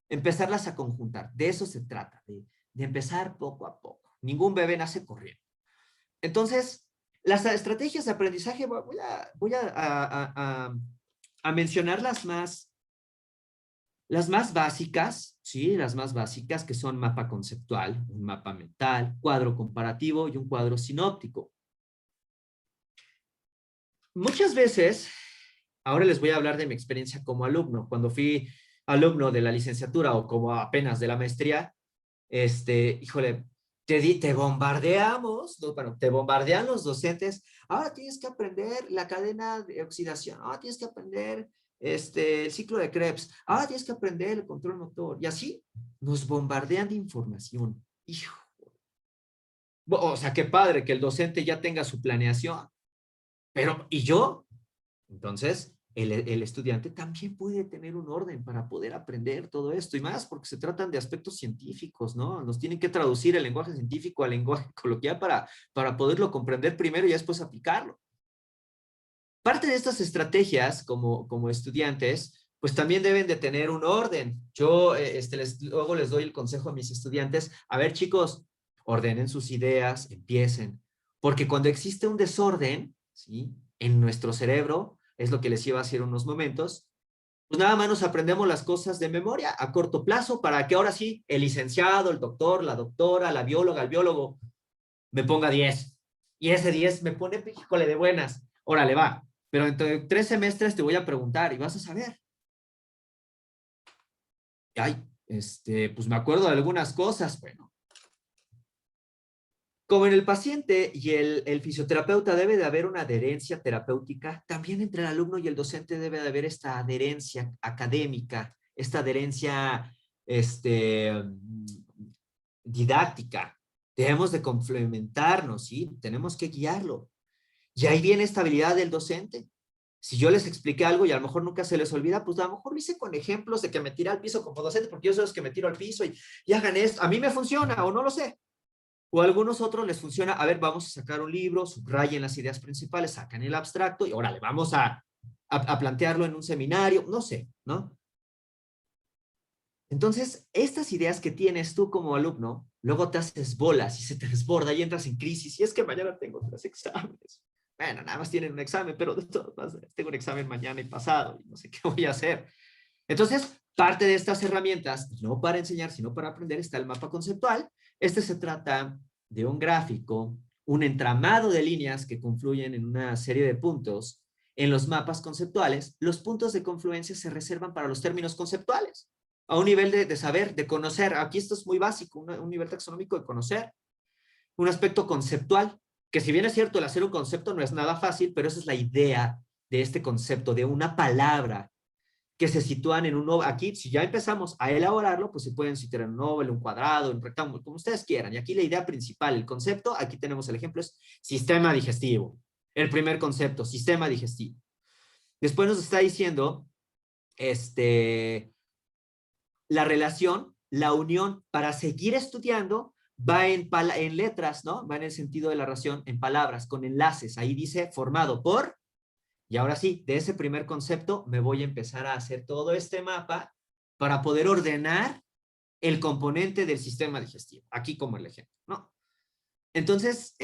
Empezarlas a conjuntar, de eso se trata, de empezar poco a poco. Ningún bebé nace corriendo. Entonces, las estrategias de aprendizaje, voy a mencionar las más básicas, ¿sí? Las más básicas, que son mapa conceptual, un mapa mental, cuadro comparativo y un cuadro sinóptico. Muchas veces, ahora les voy a hablar de mi experiencia como alumno. Cuando fui alumno de la licenciatura o como apenas de la maestría, híjole, te bombardeamos, bueno, te bombardean los docentes. Ahora tienes que aprender la cadena de oxidación, ahora tienes que aprender el ciclo de Krebs, ahora tienes que aprender el control motor. Y así nos bombardean de información. Hijo. O sea, qué padre que el docente ya tenga su planeación. Pero, ¿y yo? Entonces, el estudiante también puede tener un orden para poder aprender todo esto y más porque se tratan de aspectos científicos, ¿no? Nos tienen que traducir el lenguaje científico al lenguaje coloquial para poderlo comprender primero y después aplicarlo. Parte de estas estrategias como estudiantes, pues también deben de tener un orden. Yo luego les doy el consejo a mis estudiantes, a ver chicos, ordenen sus ideas, empiecen, porque cuando existe un desorden, ¿sí? En nuestro cerebro, es lo que les iba a decir unos momentos, pues nada más nos aprendemos las cosas de memoria a corto plazo para que ahora sí el licenciado, el doctor, la doctora, la bióloga, el biólogo me ponga 10. Y ese 10 me pone, híjole, de buenas. Órale, va. Pero dentro de 3 semestres te voy a preguntar y vas a saber. Ay, pues me acuerdo de algunas cosas. Bueno, como en el paciente y el fisioterapeuta debe de haber una adherencia terapéutica, también entre el alumno y el docente debe de haber esta adherencia académica, esta adherencia didáctica. Debemos de complementarnos, ¿sí? Tenemos que guiarlo. Y ahí viene esta habilidad del docente. Si yo les expliqué algo y a lo mejor nunca se les olvida, pues a lo mejor lo hice con ejemplos de que me tiré al piso como docente, porque yo soy los que me tiro al piso y hagan esto. A mí me funciona o no lo sé. O a algunos otros les funciona, a ver, vamos a sacar un libro, subrayen las ideas principales, sacan el abstracto y órale, vamos a plantearlo en un seminario, no sé, ¿no? Entonces, estas ideas que tienes tú como alumno, luego te haces bolas y se te desborda y entras en crisis. Y es que mañana tengo 3 exámenes. Bueno, nada más tienen un examen, pero de todas maneras tengo un examen mañana y pasado y no sé qué voy a hacer. Entonces, parte de estas herramientas, no para enseñar, sino para aprender, está el mapa conceptual. Se trata de un gráfico, un entramado de líneas que confluyen en una serie de puntos. En los mapas conceptuales, los puntos de confluencia se reservan para los términos conceptuales, a un nivel de saber, de conocer. Aquí esto es muy básico, un nivel taxonómico de conocer. Un aspecto conceptual, que si bien es cierto, el hacer un concepto no es nada fácil, pero esa es la idea de este concepto, de una palabra que se sitúan en un óvalo. Aquí, si ya empezamos a elaborarlo, pues se pueden situar en un óvalo, un cuadrado, un rectángulo, como ustedes quieran. Y aquí la idea principal, el concepto, aquí tenemos el ejemplo, es sistema digestivo. El primer concepto, sistema digestivo. Después nos está diciendo, la relación, la unión, para seguir estudiando, va en letras, ¿no? Va en el sentido de la relación, en palabras, con enlaces. Ahí dice formado por, y ahora sí, de ese primer concepto me voy a empezar a hacer todo este mapa para poder ordenar el componente del sistema digestivo. Aquí como el ejemplo, ¿no? Entonces,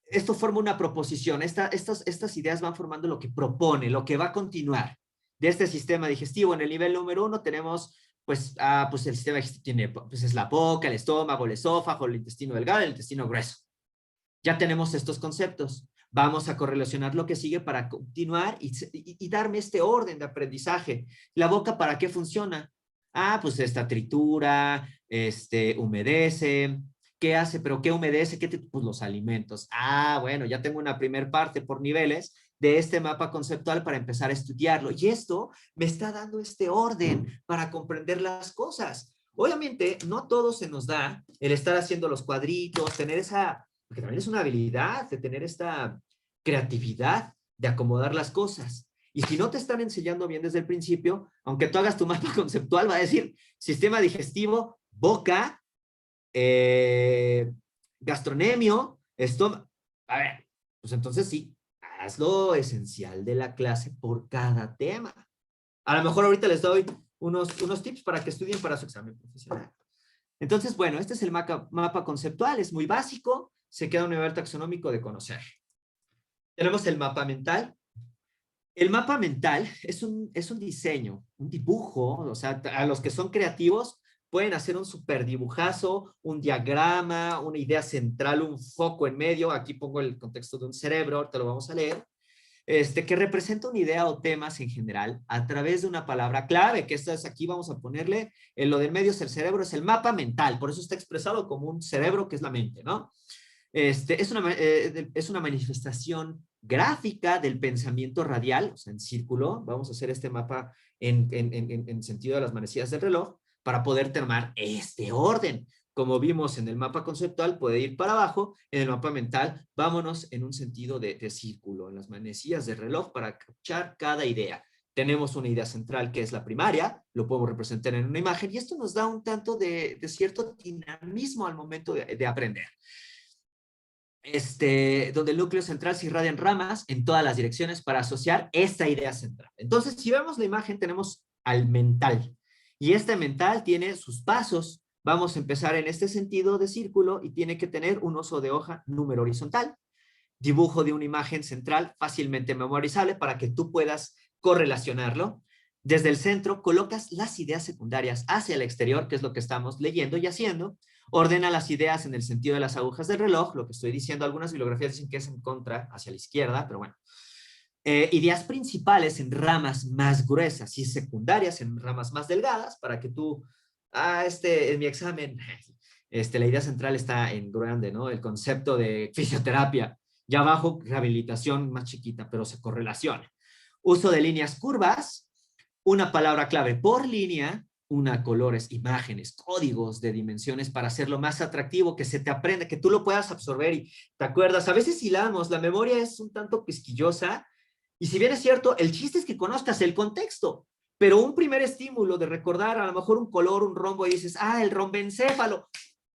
esto forma una proposición. Estas ideas van formando lo que propone, lo que va a continuar de este sistema digestivo. En el nivel número 1 tenemos, pues el sistema digestivo tiene, pues es la boca, el estómago, el esófago, el intestino delgado, el intestino grueso. Ya tenemos estos conceptos. Vamos a correlacionar lo que sigue para continuar y darme este orden de aprendizaje. ¿La boca para qué funciona? Pues esta tritura, humedece. ¿Qué hace? ¿Pero qué humedece? Pues los alimentos. Bueno, ya tengo una primer parte por niveles de este mapa conceptual para empezar a estudiarlo. Y esto me está dando este orden para comprender las cosas. Obviamente, no todo se nos da el estar haciendo los cuadritos, tener esa, porque también es una habilidad de tener esta creatividad de acomodar las cosas. Y si no te están enseñando bien desde el principio, aunque tú hagas tu mapa conceptual, va a decir sistema digestivo, boca, gastronemio, estómago. A ver, pues entonces sí, haz lo esencial de la clase por cada tema. A lo mejor ahorita les doy unos tips para que estudien para su examen profesional. Entonces, bueno, este es el mapa conceptual, es muy básico, se queda un nivel taxonómico de conocer. Tenemos el mapa mental. El mapa mental es un diseño, un dibujo, o sea, a los que son creativos pueden hacer un super dibujazo, un diagrama, una idea central, un foco en medio. Aquí pongo el contexto de un cerebro, ahorita lo vamos a leer. Que representa una idea o temas en general a través de una palabra clave, que esta es aquí, vamos a ponerle, en lo del medio es el cerebro, es el mapa mental, por eso está expresado como un cerebro que es la mente, ¿no? Es una manifestación gráfica del pensamiento radial, o sea, en círculo. Vamos a hacer este mapa en sentido de las manecillas del reloj para poder tomar este orden. como vimos en el mapa conceptual, puede ir para abajo. En el mapa mental, vámonos en un sentido de círculo, en las manecillas del reloj para captar cada idea. Tenemos una idea central que es la primaria, lo podemos representar en una imagen y esto nos da un tanto de cierto dinamismo al momento de aprender. Donde el núcleo central se irradia en ramas en todas las direcciones para asociar esta idea central. Entonces, si vemos la imagen, tenemos al mental. Y este mental tiene sus pasos. Vamos a empezar en este sentido de círculo y tiene que tener un oso de hoja número horizontal, dibujo de una imagen central fácilmente memorizable para que tú puedas correlacionarlo. Desde el centro colocas las ideas secundarias hacia el exterior, que es lo que estamos leyendo y haciendo. Ordena las ideas en el sentido de las agujas del reloj, lo que estoy diciendo, algunas bibliografías dicen que es en contra, hacia la izquierda, pero bueno. Ideas principales en ramas más gruesas y secundarias en ramas más delgadas, para que tú, en mi examen, la idea central está en grande, ¿no? El concepto de fisioterapia, y abajo rehabilitación más chiquita, pero se correlaciona. Uso de líneas curvas, una palabra clave por línea, una colores, imágenes, códigos de dimensiones para hacerlo más atractivo, que se te aprenda, que tú lo puedas absorber y te acuerdas. A veces hilamos, la memoria es un tanto quisquillosa y si bien es cierto, el chiste es que conozcas el contexto, pero un primer estímulo de recordar a lo mejor un color, un rombo y dices, el rombencéfalo.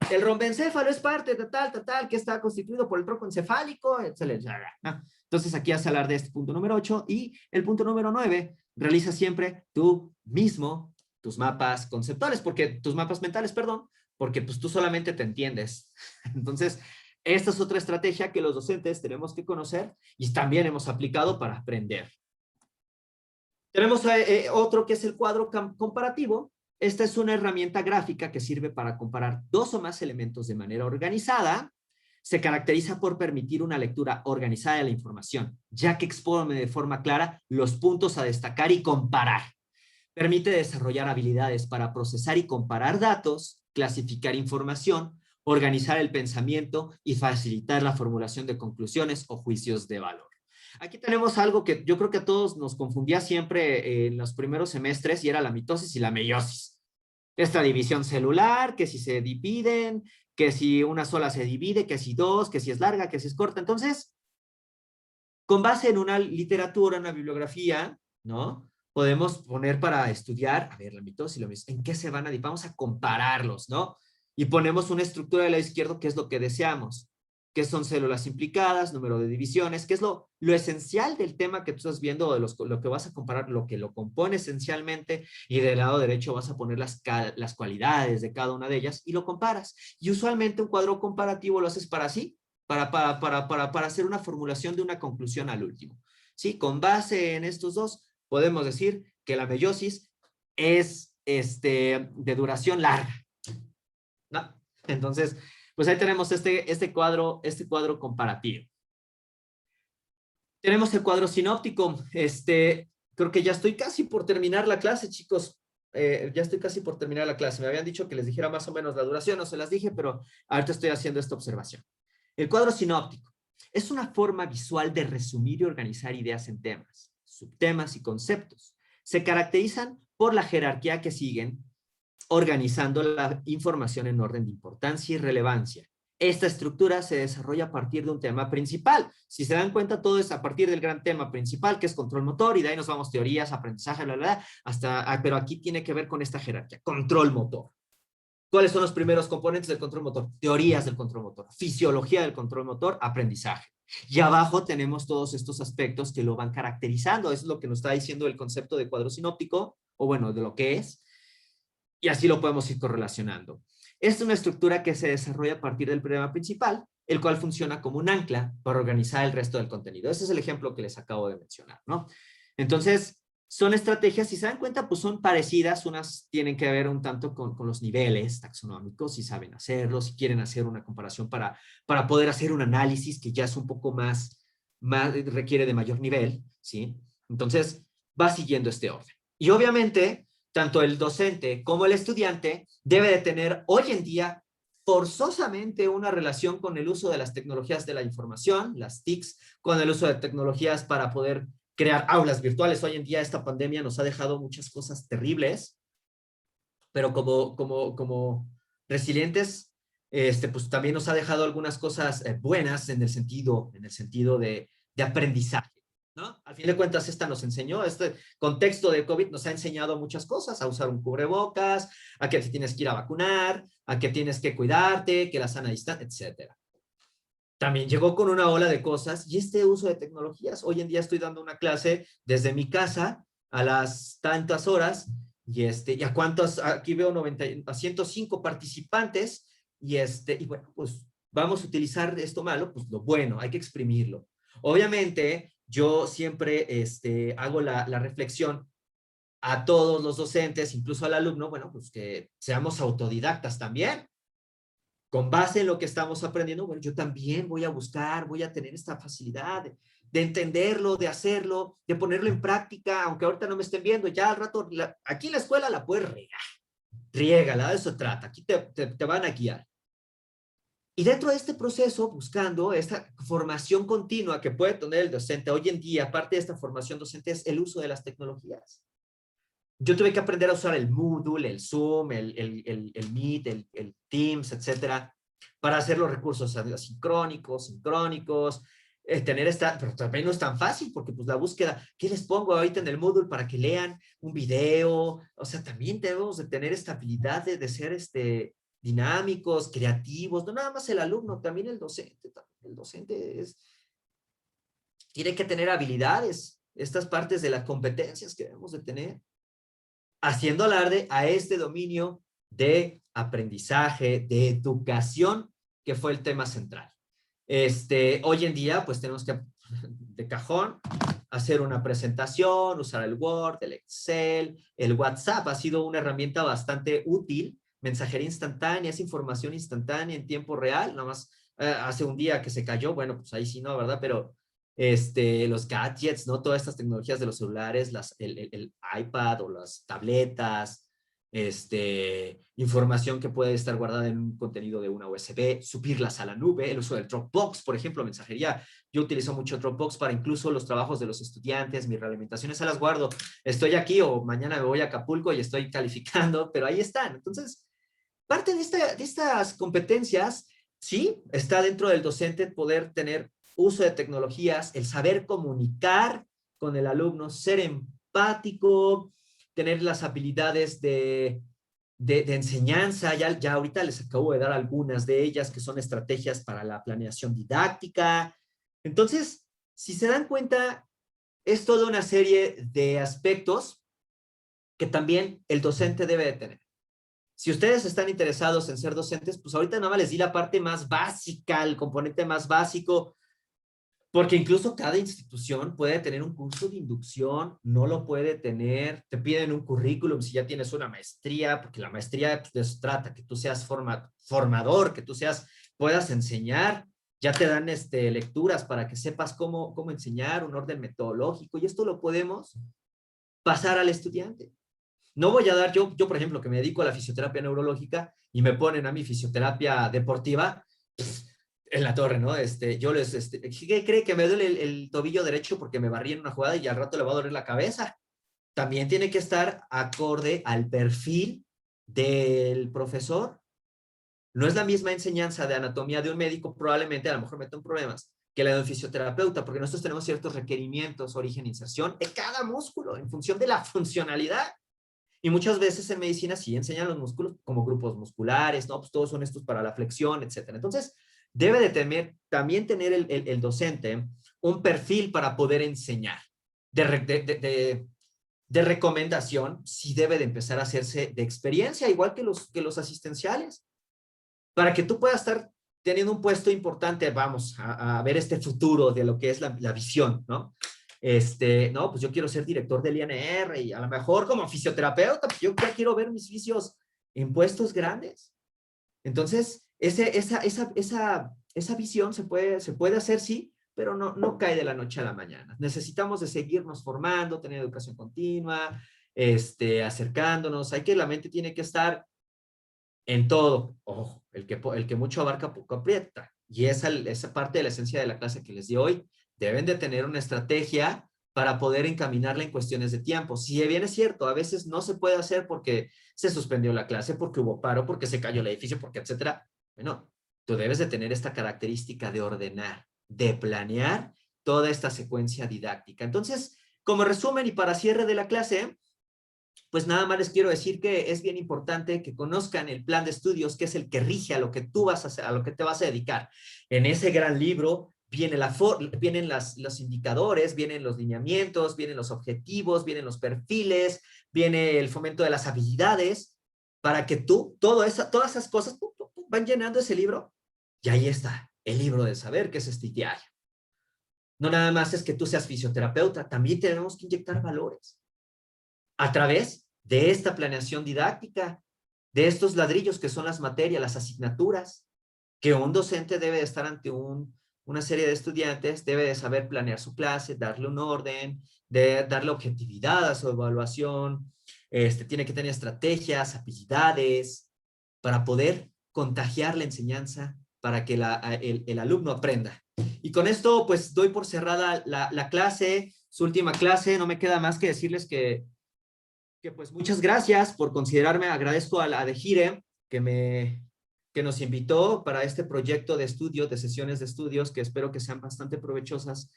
El rombencéfalo es parte de tal, que está constituido por el tronco encefálico, etc. Entonces aquí vas a hablar de este punto número 8 y el punto número 9, realiza siempre tú mismo tus mapas conceptuales, tus mapas mentales, perdón, porque pues tú solamente te entiendes. Entonces, esta es otra estrategia que los docentes tenemos que conocer y también hemos aplicado para aprender. Tenemos otro que es el cuadro comparativo. Esta es una herramienta gráfica que sirve para comparar dos o más elementos de manera organizada. Se caracteriza por permitir una lectura organizada de la información, ya que expone de forma clara los puntos a destacar y comparar. Permite desarrollar habilidades para procesar y comparar datos, clasificar información, organizar el pensamiento y facilitar la formulación de conclusiones o juicios de valor. Aquí tenemos algo que yo creo que a todos nos confundía siempre en los primeros semestres y era la mitosis y la meiosis. Esta división celular, que si se dividen, que si una sola se divide, que si dos, que si es larga, que si es corta. Entonces, con base en una literatura, una bibliografía, ¿no? Podemos poner para estudiar, a ver, la mitosis y la meiosis, ¿en qué se van a dividir? Vamos a compararlos, ¿no? Y ponemos una estructura del lado izquierdo que es lo que deseamos. ¿Qué son células implicadas? Número de divisiones, ¿qué es lo esencial del tema que tú estás viendo, de lo que vas a comparar, lo que lo compone esencialmente, y del lado derecho vas a poner las cualidades de cada una de ellas y lo comparas. Y usualmente un cuadro comparativo lo haces para así, para hacer una formulación de una conclusión al último. ¿Sí? Con base en estos dos, podemos decir que la meiosis es de duración larga, ¿no? Entonces, pues ahí tenemos este cuadro comparativo. Tenemos el cuadro sinóptico. Creo que ya estoy casi por terminar la clase, chicos. Ya estoy casi por terminar la clase. Me habían dicho que les dijera más o menos la duración, no se las dije, pero ahorita estoy haciendo esta observación. El cuadro sinóptico es una forma visual de resumir y organizar ideas en temas, subtemas y conceptos. Se caracterizan por la jerarquía que siguen, organizando la información en orden de importancia y relevancia. Esta estructura se desarrolla a partir de un tema principal. Si se dan cuenta, todo es a partir del gran tema principal, que es control motor, y de ahí nos vamos teorías, aprendizaje, pero aquí tiene que ver con esta jerarquía, control motor. ¿Cuáles son los primeros componentes del control motor? Teorías del control motor, fisiología del control motor, aprendizaje. Y abajo tenemos todos estos aspectos que lo van caracterizando. Eso es lo que nos está diciendo el concepto de cuadro sinóptico, o bueno, de lo que es. Y así lo podemos ir correlacionando. Esta es una estructura que se desarrolla a partir del problema principal, el cual funciona como un ancla para organizar el resto del contenido. Ese es el ejemplo que les acabo de mencionar, ¿no? Entonces, son estrategias, si se dan cuenta, pues son parecidas. Unas tienen que ver un tanto con los niveles taxonómicos, si saben hacerlo, si quieren hacer una comparación para poder hacer un análisis que ya es un poco más requiere de mayor nivel, ¿sí? Entonces, va siguiendo este orden. Y obviamente, tanto el docente como el estudiante debe de tener hoy en día forzosamente una relación con el uso de las tecnologías de la información, las TICs, con el uso de tecnologías para poder crear aulas virtuales. Hoy en día esta pandemia nos ha dejado muchas cosas terribles, pero como resilientes pues también nos ha dejado algunas cosas buenas en el sentido de aprendizaje, ¿no? Al fin de cuentas, esta nos enseñó, este contexto de COVID nos ha enseñado muchas cosas, a usar un cubrebocas, a que te tienes que ir a vacunar, a que tienes que cuidarte, que la sana distancia, etcétera. También llegó con una ola de cosas y este uso de tecnologías. Hoy en día estoy dando una clase desde mi casa a las tantas horas y a cuántos, aquí veo 90, a 105 participantes y bueno, pues vamos a utilizar esto malo, pues lo bueno, hay que exprimirlo. Obviamente, yo siempre hago la reflexión a todos los docentes, incluso al alumno, bueno, pues que seamos autodidactas también con base en lo que estamos aprendiendo, bueno, yo también voy a buscar, voy a tener esta facilidad de entenderlo, de hacerlo, de ponerlo en práctica, aunque ahorita no me estén viendo, ya al rato, aquí en la escuela la puedes regar, riégala, de eso trata, aquí te van a guiar. Y dentro de este proceso, buscando esta formación continua que puede tener el docente hoy en día, aparte de esta formación docente, es el uso de las tecnologías. Yo tuve que aprender a usar el Moodle, el Zoom, el Meet, el Teams, etcétera, para hacer los recursos asincrónicos, sincrónicos, tener pero también no es tan fácil porque pues la búsqueda, ¿qué les pongo ahorita en el Moodle para que lean un video? O sea, también debemos de tener esta habilidad de ser dinámicos, creativos, no nada más el alumno, también el docente. El docente tiene que tener habilidades, estas partes de las competencias que debemos de tener, haciendo alarde a este dominio de aprendizaje, de educación, que fue el tema central. Hoy en día, pues tenemos que, de cajón, hacer una presentación, usar el Word, el Excel, el WhatsApp ha sido una herramienta bastante útil, mensajería instantánea, es información instantánea en tiempo real, nada más hace un día que se cayó, bueno, pues ahí sí no, ¿verdad? Pero los gadgets, ¿no? Todas estas tecnologías de los celulares, el iPad o las tabletas, información que puede estar guardada en un contenido de una USB, subirlas a la nube, el uso del Dropbox, por ejemplo, mensajería. Yo utilizo mucho Dropbox para incluso los trabajos de los estudiantes, mis realimentaciones se las guardo. Estoy aquí o mañana me voy a Acapulco y estoy calificando, pero ahí están. Entonces, parte de estas competencias, sí, está dentro del docente poder tener uso de tecnologías, el saber comunicar con el alumno, ser empático, tener las habilidades de enseñanza. Ya ahorita les acabo de dar algunas de ellas que son estrategias para la planeación didáctica. Entonces, si se dan cuenta, es toda una serie de aspectos que también el docente debe de tener. Si ustedes están interesados en ser docentes, pues ahorita nada más les di la parte más básica, el componente más básico, porque incluso cada institución puede tener un curso de inducción, no lo puede tener, te piden un currículum si ya tienes una maestría, porque la maestría pues, de eso trata, que tú seas formador, que tú puedas enseñar, ya te dan lecturas para que sepas cómo enseñar, un orden metodológico, y esto lo podemos pasar al estudiante. No voy a dar, yo por ejemplo, que me dedico a la fisioterapia neurológica y me ponen a mi fisioterapia deportiva, pues, en la torre, ¿no? ¿Qué cree que me duele el tobillo derecho porque me barrí en una jugada y al rato le va a doler la cabeza? También tiene que estar acorde al perfil del profesor. No es la misma enseñanza de anatomía de un médico, probablemente a lo mejor meto en problemas, que la de un fisioterapeuta, porque nosotros tenemos ciertos requerimientos, origen, inserción, en cada músculo, en función de la funcionalidad. Y muchas veces en medicina sí enseñan los músculos como grupos musculares, ¿no? Pues todos son estos para la flexión, etcétera. Entonces, debe de también tener el docente un perfil para poder enseñar. De recomendación, sí debe de empezar a hacerse de experiencia, igual que los asistenciales, para que tú puedas estar teniendo un puesto importante, vamos, a ver este futuro de lo que es la visión, ¿no? No, pues yo quiero ser director del INR y a lo mejor como fisioterapeuta, pues yo ya quiero ver mis fisios en puestos grandes. Entonces, esa visión se puede hacer, sí, pero no cae de la noche a la mañana. Necesitamos de seguirnos formando, tener educación continua, acercándonos. La mente tiene que estar en todo. Ojo, el que mucho abarca, poco aprieta. Y esa parte de la esencia de la clase que les di hoy, deben de tener una estrategia para poder encaminarla en cuestiones de tiempo. Si bien es cierto, a veces no se puede hacer porque se suspendió la clase, porque hubo paro, porque se cayó el edificio, porque etcétera. Bueno, tú debes de tener esta característica de ordenar, de planear toda esta secuencia didáctica. Entonces, como resumen y para cierre de la clase, pues nada más les quiero decir que es bien importante que conozcan el plan de estudios, que es el que rige a lo que tú vas a hacer, a lo que te vas a dedicar. En ese gran libro vienen los indicadores, vienen los lineamientos, vienen los objetivos, vienen los perfiles, viene el fomento de las habilidades, para que tú, todas esas cosas van llenando ese libro. Y ahí está, el libro del saber, que es este diario. No nada más es que tú seas fisioterapeuta, también tenemos que inyectar valores a través de esta planeación didáctica, de estos ladrillos que son las materias, las asignaturas, que un docente debe de estar ante una serie de estudiantes, debe de saber planear su clase, darle un orden, de darle objetividad a su evaluación, tiene que tener estrategias, habilidades, para poder contagiar la enseñanza, para que el alumno aprenda. Y con esto, pues, doy por cerrada la clase, su última clase. No me queda más que decirles que pues muchas gracias por considerarme. Agradezco a de Gire que nos invitó para este proyecto de estudio, de sesiones de estudios, que espero que sean bastante provechosas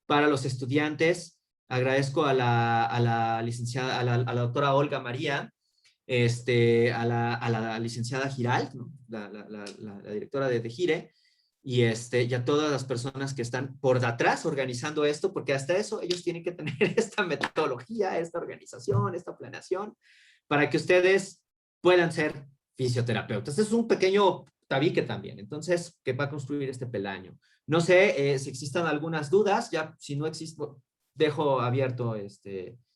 para los estudiantes. Agradezco a la licenciada, a la doctora Olga María, a la licenciada Giral, ¿no? La directora de Gire, y a todas las personas que están por detrás organizando esto, porque hasta eso ellos tienen que tener esta metodología, esta organización, esta planeación, para que ustedes puedan ser fisioterapeutas. Este es un pequeño tabique también, entonces, que va a construir este peldaño. No sé si existan algunas dudas, ya si no existe, dejo abierto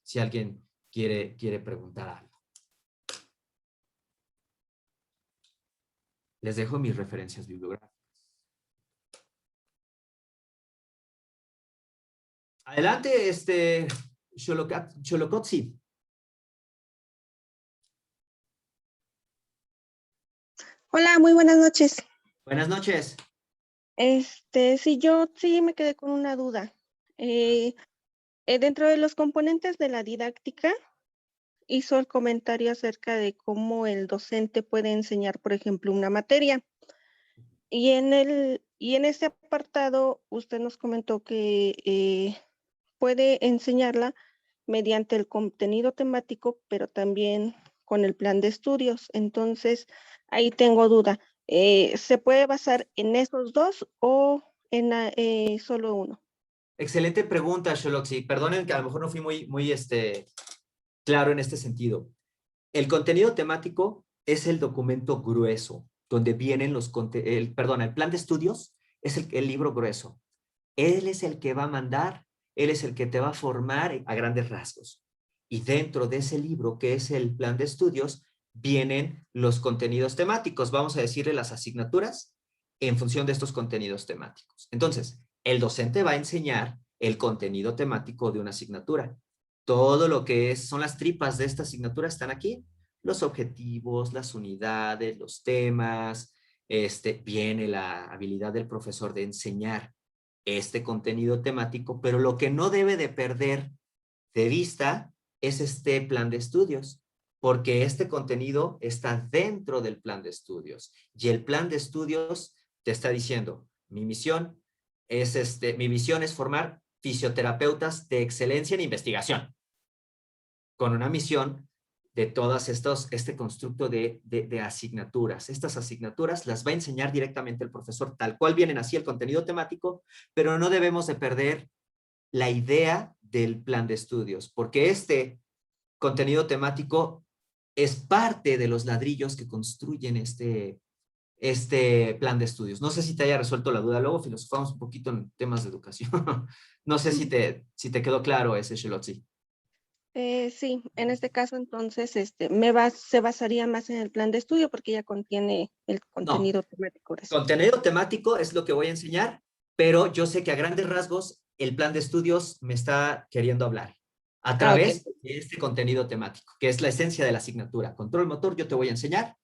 si alguien quiere preguntar algo. Les dejo mis referencias bibliográficas. Adelante, Xolocotzi. Hola, muy buenas noches. Buenas noches. Sí, yo sí me quedé con una duda. Dentro de los componentes de la didáctica, hizo el comentario acerca de cómo el docente puede enseñar, por ejemplo, una materia. Y en este apartado, usted nos comentó que puede enseñarla mediante el contenido temático, pero también con el plan de estudios. Entonces, ahí tengo duda. ¿Se puede basar en esos dos o en solo uno? Excelente pregunta, Xoloxi. Perdonen que a lo mejor no fui muy claro en este sentido. El contenido temático es el documento grueso, donde vienen el plan de estudios es el libro grueso. Él es el que va a mandar, él es el que te va a formar a grandes rasgos. Y dentro de ese libro, que es el plan de estudios, vienen los contenidos temáticos. Vamos a decirle las asignaturas en función de estos contenidos temáticos. Entonces, el docente va a enseñar el contenido temático de una asignatura. Todo lo que son las tripas de esta asignatura están aquí. Los objetivos, las unidades, los temas, viene la habilidad del profesor de enseñar este contenido temático, pero lo que no debe de perder de vista es este plan de estudios, porque este contenido está dentro del plan de estudios y el plan de estudios te está diciendo, mi visión es formar fisioterapeutas de excelencia en investigación, con una misión de todas este constructo de asignaturas. Estas asignaturas las va a enseñar directamente el profesor, tal cual vienen así el contenido temático, pero no debemos de perder la idea del plan de estudios, porque este contenido temático es parte de los ladrillos que construyen este plan de estudios. No sé si te haya resuelto la duda, luego filosofamos un poquito en temas de educación. No sé si te quedó claro ese, Xolotzi. Sí, en este caso entonces se basaría más en el plan de estudio porque ya contiene el No, contenido temático. contenido temático es lo que voy a enseñar, pero yo sé que a grandes rasgos el plan de estudios me está queriendo hablar a Ok. través de este contenido temático, que es la esencia de la asignatura. Control motor yo te voy a enseñar,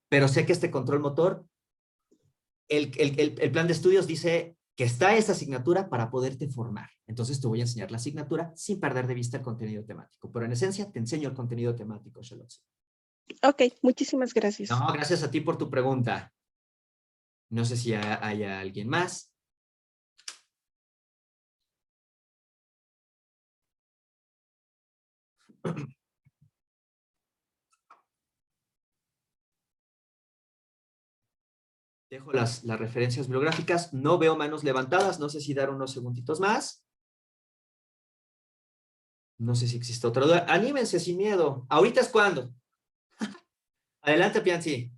pero sé que este control motor, el plan de estudios dice que está esa asignatura para poderte formar. Entonces te voy a enseñar la asignatura sin perder de vista el contenido temático, pero en esencia te enseño el contenido temático, Charlotte. Ok, muchísimas gracias. No, gracias a ti por tu pregunta. No sé si haya alguien más. Dejo las referencias bibliográficas. No veo manos levantadas. No sé si dar unos segunditos más. No sé si existe otra duda. Anímense sin miedo. Ahorita es cuando. Adelante, Pianzi.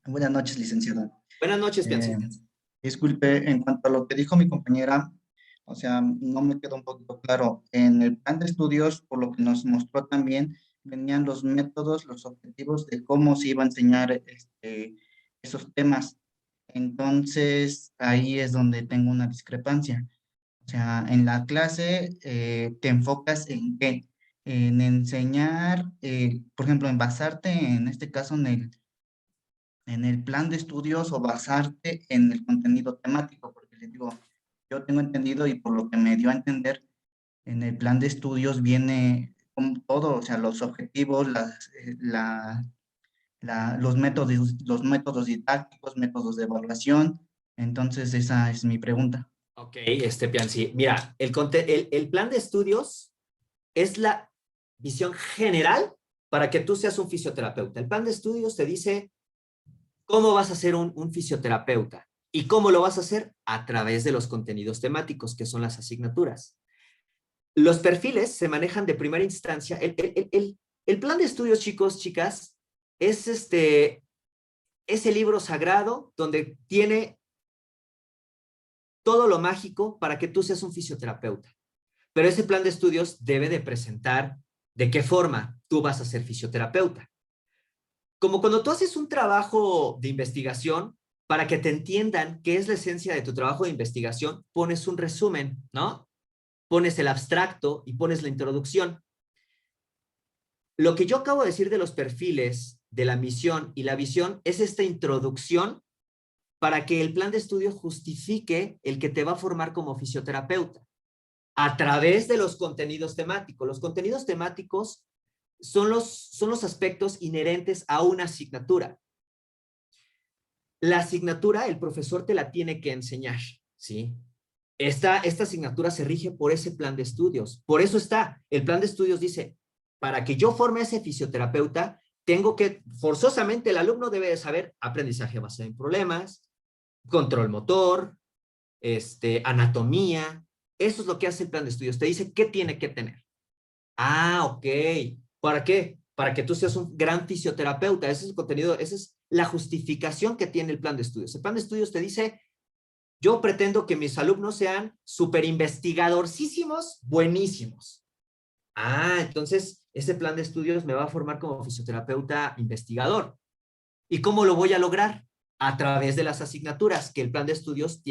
Buenas noches, licenciado. Buenas noches, Eh, Pianzi. Disculpe, en cuanto a lo que dijo mi compañera, o sea, no me quedó un poquito claro. En el plan de estudios, por lo que nos mostró también, venían los métodos, los objetivos de cómo se iba a enseñar esos temas. Entonces, ahí es donde tengo una discrepancia. O sea, en la clase te enfocas en qué, en enseñar, por ejemplo, en basarte, en este caso, en el plan de estudios o basarte en el contenido temático, porque les digo, yo tengo entendido y por lo que me dio a entender, en el plan de estudios viene con todo, o sea, los objetivos, los métodos didácticos, métodos de evaluación. Entonces, esa es mi pregunta. Ok, Pianzi. Mira, el plan de estudios es la visión general para que tú seas un fisioterapeuta. El plan de estudios te dice cómo vas a ser un fisioterapeuta y cómo lo vas a hacer a través de los contenidos temáticos, que son las asignaturas. Los perfiles se manejan de primera instancia. El plan de estudios, chicos, chicas, es ese libro sagrado donde tiene todo lo mágico para que tú seas un fisioterapeuta. Pero ese plan de estudios debe de presentar de qué forma tú vas a ser fisioterapeuta. Como cuando tú haces un trabajo de investigación, para que te entiendan qué es la esencia de tu trabajo de investigación, pones un resumen, ¿no? Pones el abstracto y pones la introducción. Lo que yo acabo de decir de los perfiles, de la misión y la visión, es esta introducción para que el plan de estudio justifique el que te va a formar como fisioterapeuta a través de los contenidos temáticos. Los contenidos temáticos son los aspectos inherentes a una asignatura. La asignatura, el profesor te la tiene que enseñar, ¿sí? Esta asignatura se rige por ese plan de estudios. Por eso está, el plan de estudios dice, para que yo forme ese fisioterapeuta, tengo que, forzosamente el alumno debe de saber aprendizaje basado en problemas, control motor, anatomía. Eso es lo que hace el plan de estudios. Te dice qué tiene que tener. Ah, ok. ¿Para qué? Para que tú seas un gran fisioterapeuta. Ese es el contenido, esa es la justificación que tiene el plan de estudios. El plan de estudios te dice, yo pretendo que mis alumnos sean súper investigadorcísimos, buenísimos. Ah, entonces ese plan de estudios me va a formar como fisioterapeuta investigador. ¿Y cómo lo voy a lograr? A través de las asignaturas que el plan de estudios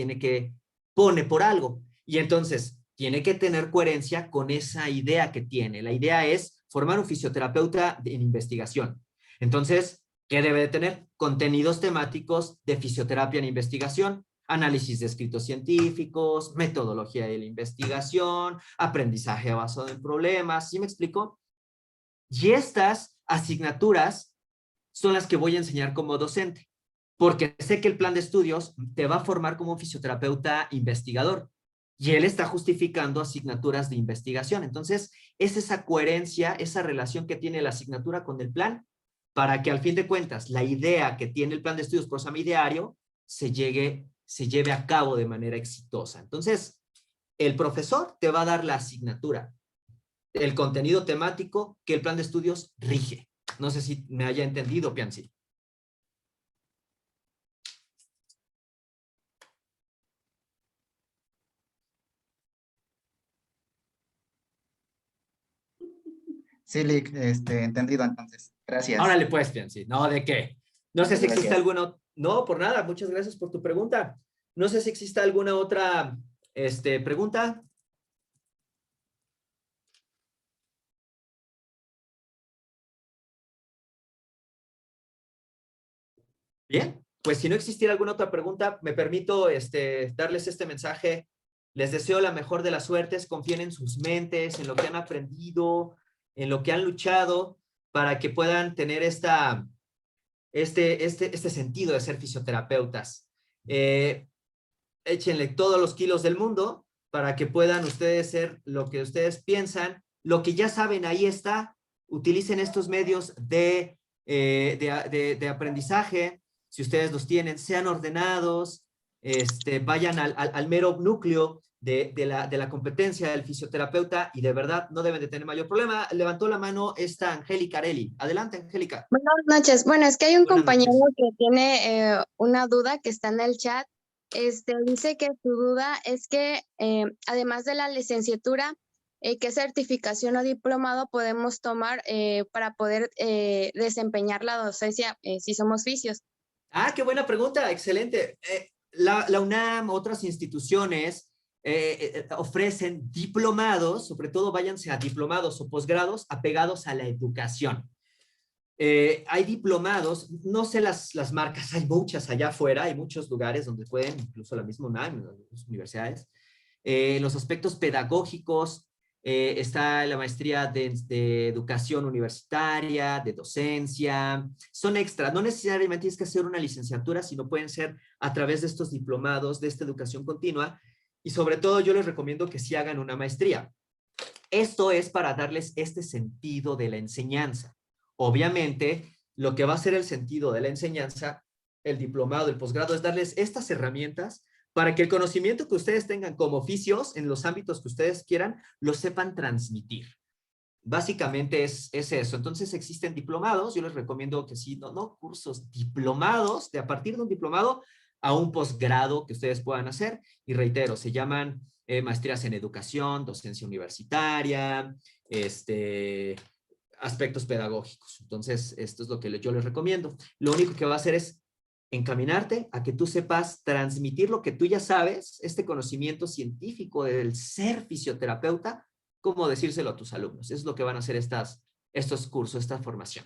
pone por algo. Y entonces tiene que tener coherencia con esa idea que tiene. La idea es formar un fisioterapeuta en investigación. Entonces, ¿qué debe de tener? Contenidos temáticos de fisioterapia en investigación, análisis de escritos científicos, metodología de la investigación, aprendizaje basado en problemas. ¿Sí me explico? Y estas asignaturas son las que voy a enseñar como docente, porque sé que el plan de estudios te va a formar como un fisioterapeuta investigador y él está justificando asignaturas de investigación. Entonces, es esa coherencia, esa relación que tiene la asignatura con el plan para que al fin de cuentas la idea que tiene el plan de estudios prosama ideario se lleve a cabo de manera exitosa. Entonces, el profesor te va a dar la asignatura, el contenido temático que el plan de estudios rige. No sé si me haya entendido, Pianzi. Sí, Lick, entendido entonces. Gracias. Órale pues, Pianzi. No, ¿de qué? No sé Muchas si existe gracias. alguna... No, por nada. Muchas gracias por tu pregunta. No sé si existe alguna otra pregunta. Bien, pues si no existiera alguna otra pregunta, me permito darles este mensaje. Les deseo la mejor de las suertes, confíen en sus mentes, en lo que han aprendido, en lo que han luchado, para que puedan tener este sentido de ser fisioterapeutas. Échenle todos los kilos del mundo para que puedan ustedes ser lo que ustedes piensan, lo que ya saben, ahí está. Utilicen estos medios de aprendizaje, si ustedes los tienen, sean ordenados, vayan al mero núcleo de la competencia del fisioterapeuta y de verdad no deben de tener mayor problema. Levantó la mano esta Angélica Areli. Adelante, Angélica. Buenas noches. Bueno, es que hay un Buenas compañero noches. que tiene una duda que está en el chat. Dice que su duda es que además de la licenciatura, ¿qué certificación o diplomado podemos tomar para poder desempeñar la docencia si somos fisios? Ah, qué buena pregunta, excelente. La UNAM, otras instituciones ofrecen diplomados, sobre todo váyanse a diplomados o posgrados apegados a la educación. Hay diplomados, no sé las marcas, hay muchas allá afuera, hay muchos lugares donde pueden, incluso la misma UNAM, las universidades, los aspectos pedagógicos, está la maestría de educación universitaria, de docencia, son extras, no necesariamente tienes que hacer una licenciatura, sino pueden ser a través de estos diplomados, de esta educación continua, y sobre todo yo les recomiendo que sí hagan una maestría. Esto es para darles este sentido de la enseñanza. Obviamente, lo que va a ser el sentido de la enseñanza, el diplomado, el posgrado, es darles estas herramientas para que el conocimiento que ustedes tengan como oficios en los ámbitos que ustedes quieran, lo sepan transmitir. Básicamente es eso. Entonces existen diplomados, yo les recomiendo que sí, no cursos, diplomados, de a partir de un diplomado a un posgrado que ustedes puedan hacer. Y reitero, se llaman maestrías en educación, docencia universitaria, aspectos pedagógicos. Entonces, esto es lo que yo les recomiendo. Lo único que va a hacer es encaminarte a que tú sepas transmitir lo que tú ya sabes, este conocimiento científico del ser fisioterapeuta, cómo decírselo a tus alumnos. Eso es lo que van a hacer estos cursos, esta formación.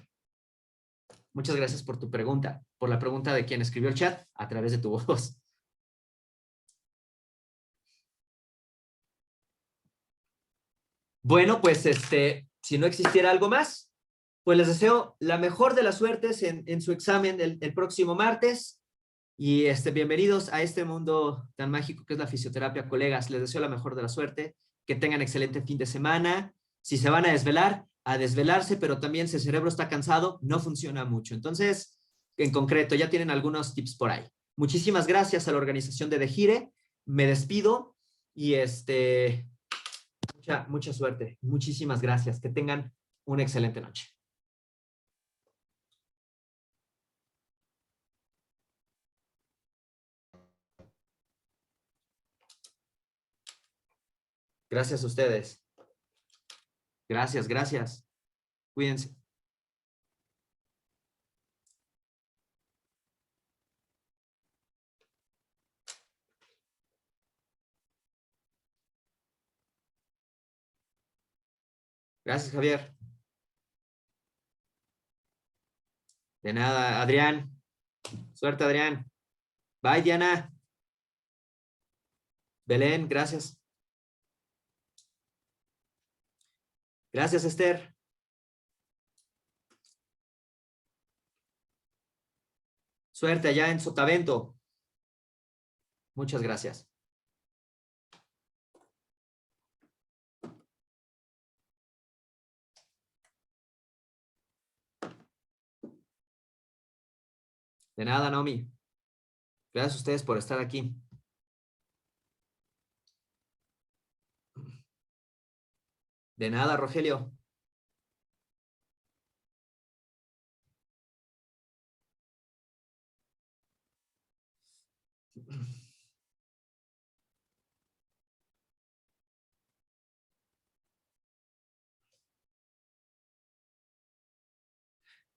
Muchas gracias por tu pregunta, por la pregunta de quien escribió el chat a través de tu voz. Bueno, pues si no existiera algo más, pues les deseo la mejor de las suertes en su examen el próximo martes. Y bienvenidos a este mundo tan mágico que es la fisioterapia, colegas. Les deseo la mejor de la suerte, que tengan excelente fin de semana. Si se van a desvelar, a desvelarse, pero también si el cerebro está cansado, no funciona mucho. Entonces, en concreto, ya tienen algunos tips por ahí. Muchísimas gracias a la organización de DeGire. Me despido y mucha suerte. Muchísimas gracias. Que tengan una excelente noche. Gracias a ustedes. Gracias. Cuídense. Gracias, Javier. De nada, Adrián. Suerte, Adrián. Bye, Diana. Belén, gracias. Gracias, Esther. Suerte allá en Sotavento. Muchas gracias. De nada, Naomi. Gracias a ustedes por estar aquí. De nada, Rogelio.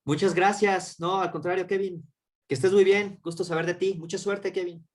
Muchas gracias. No, al contrario, Kevin. Que estés muy bien. Gusto saber de ti. Mucha suerte, Kevin.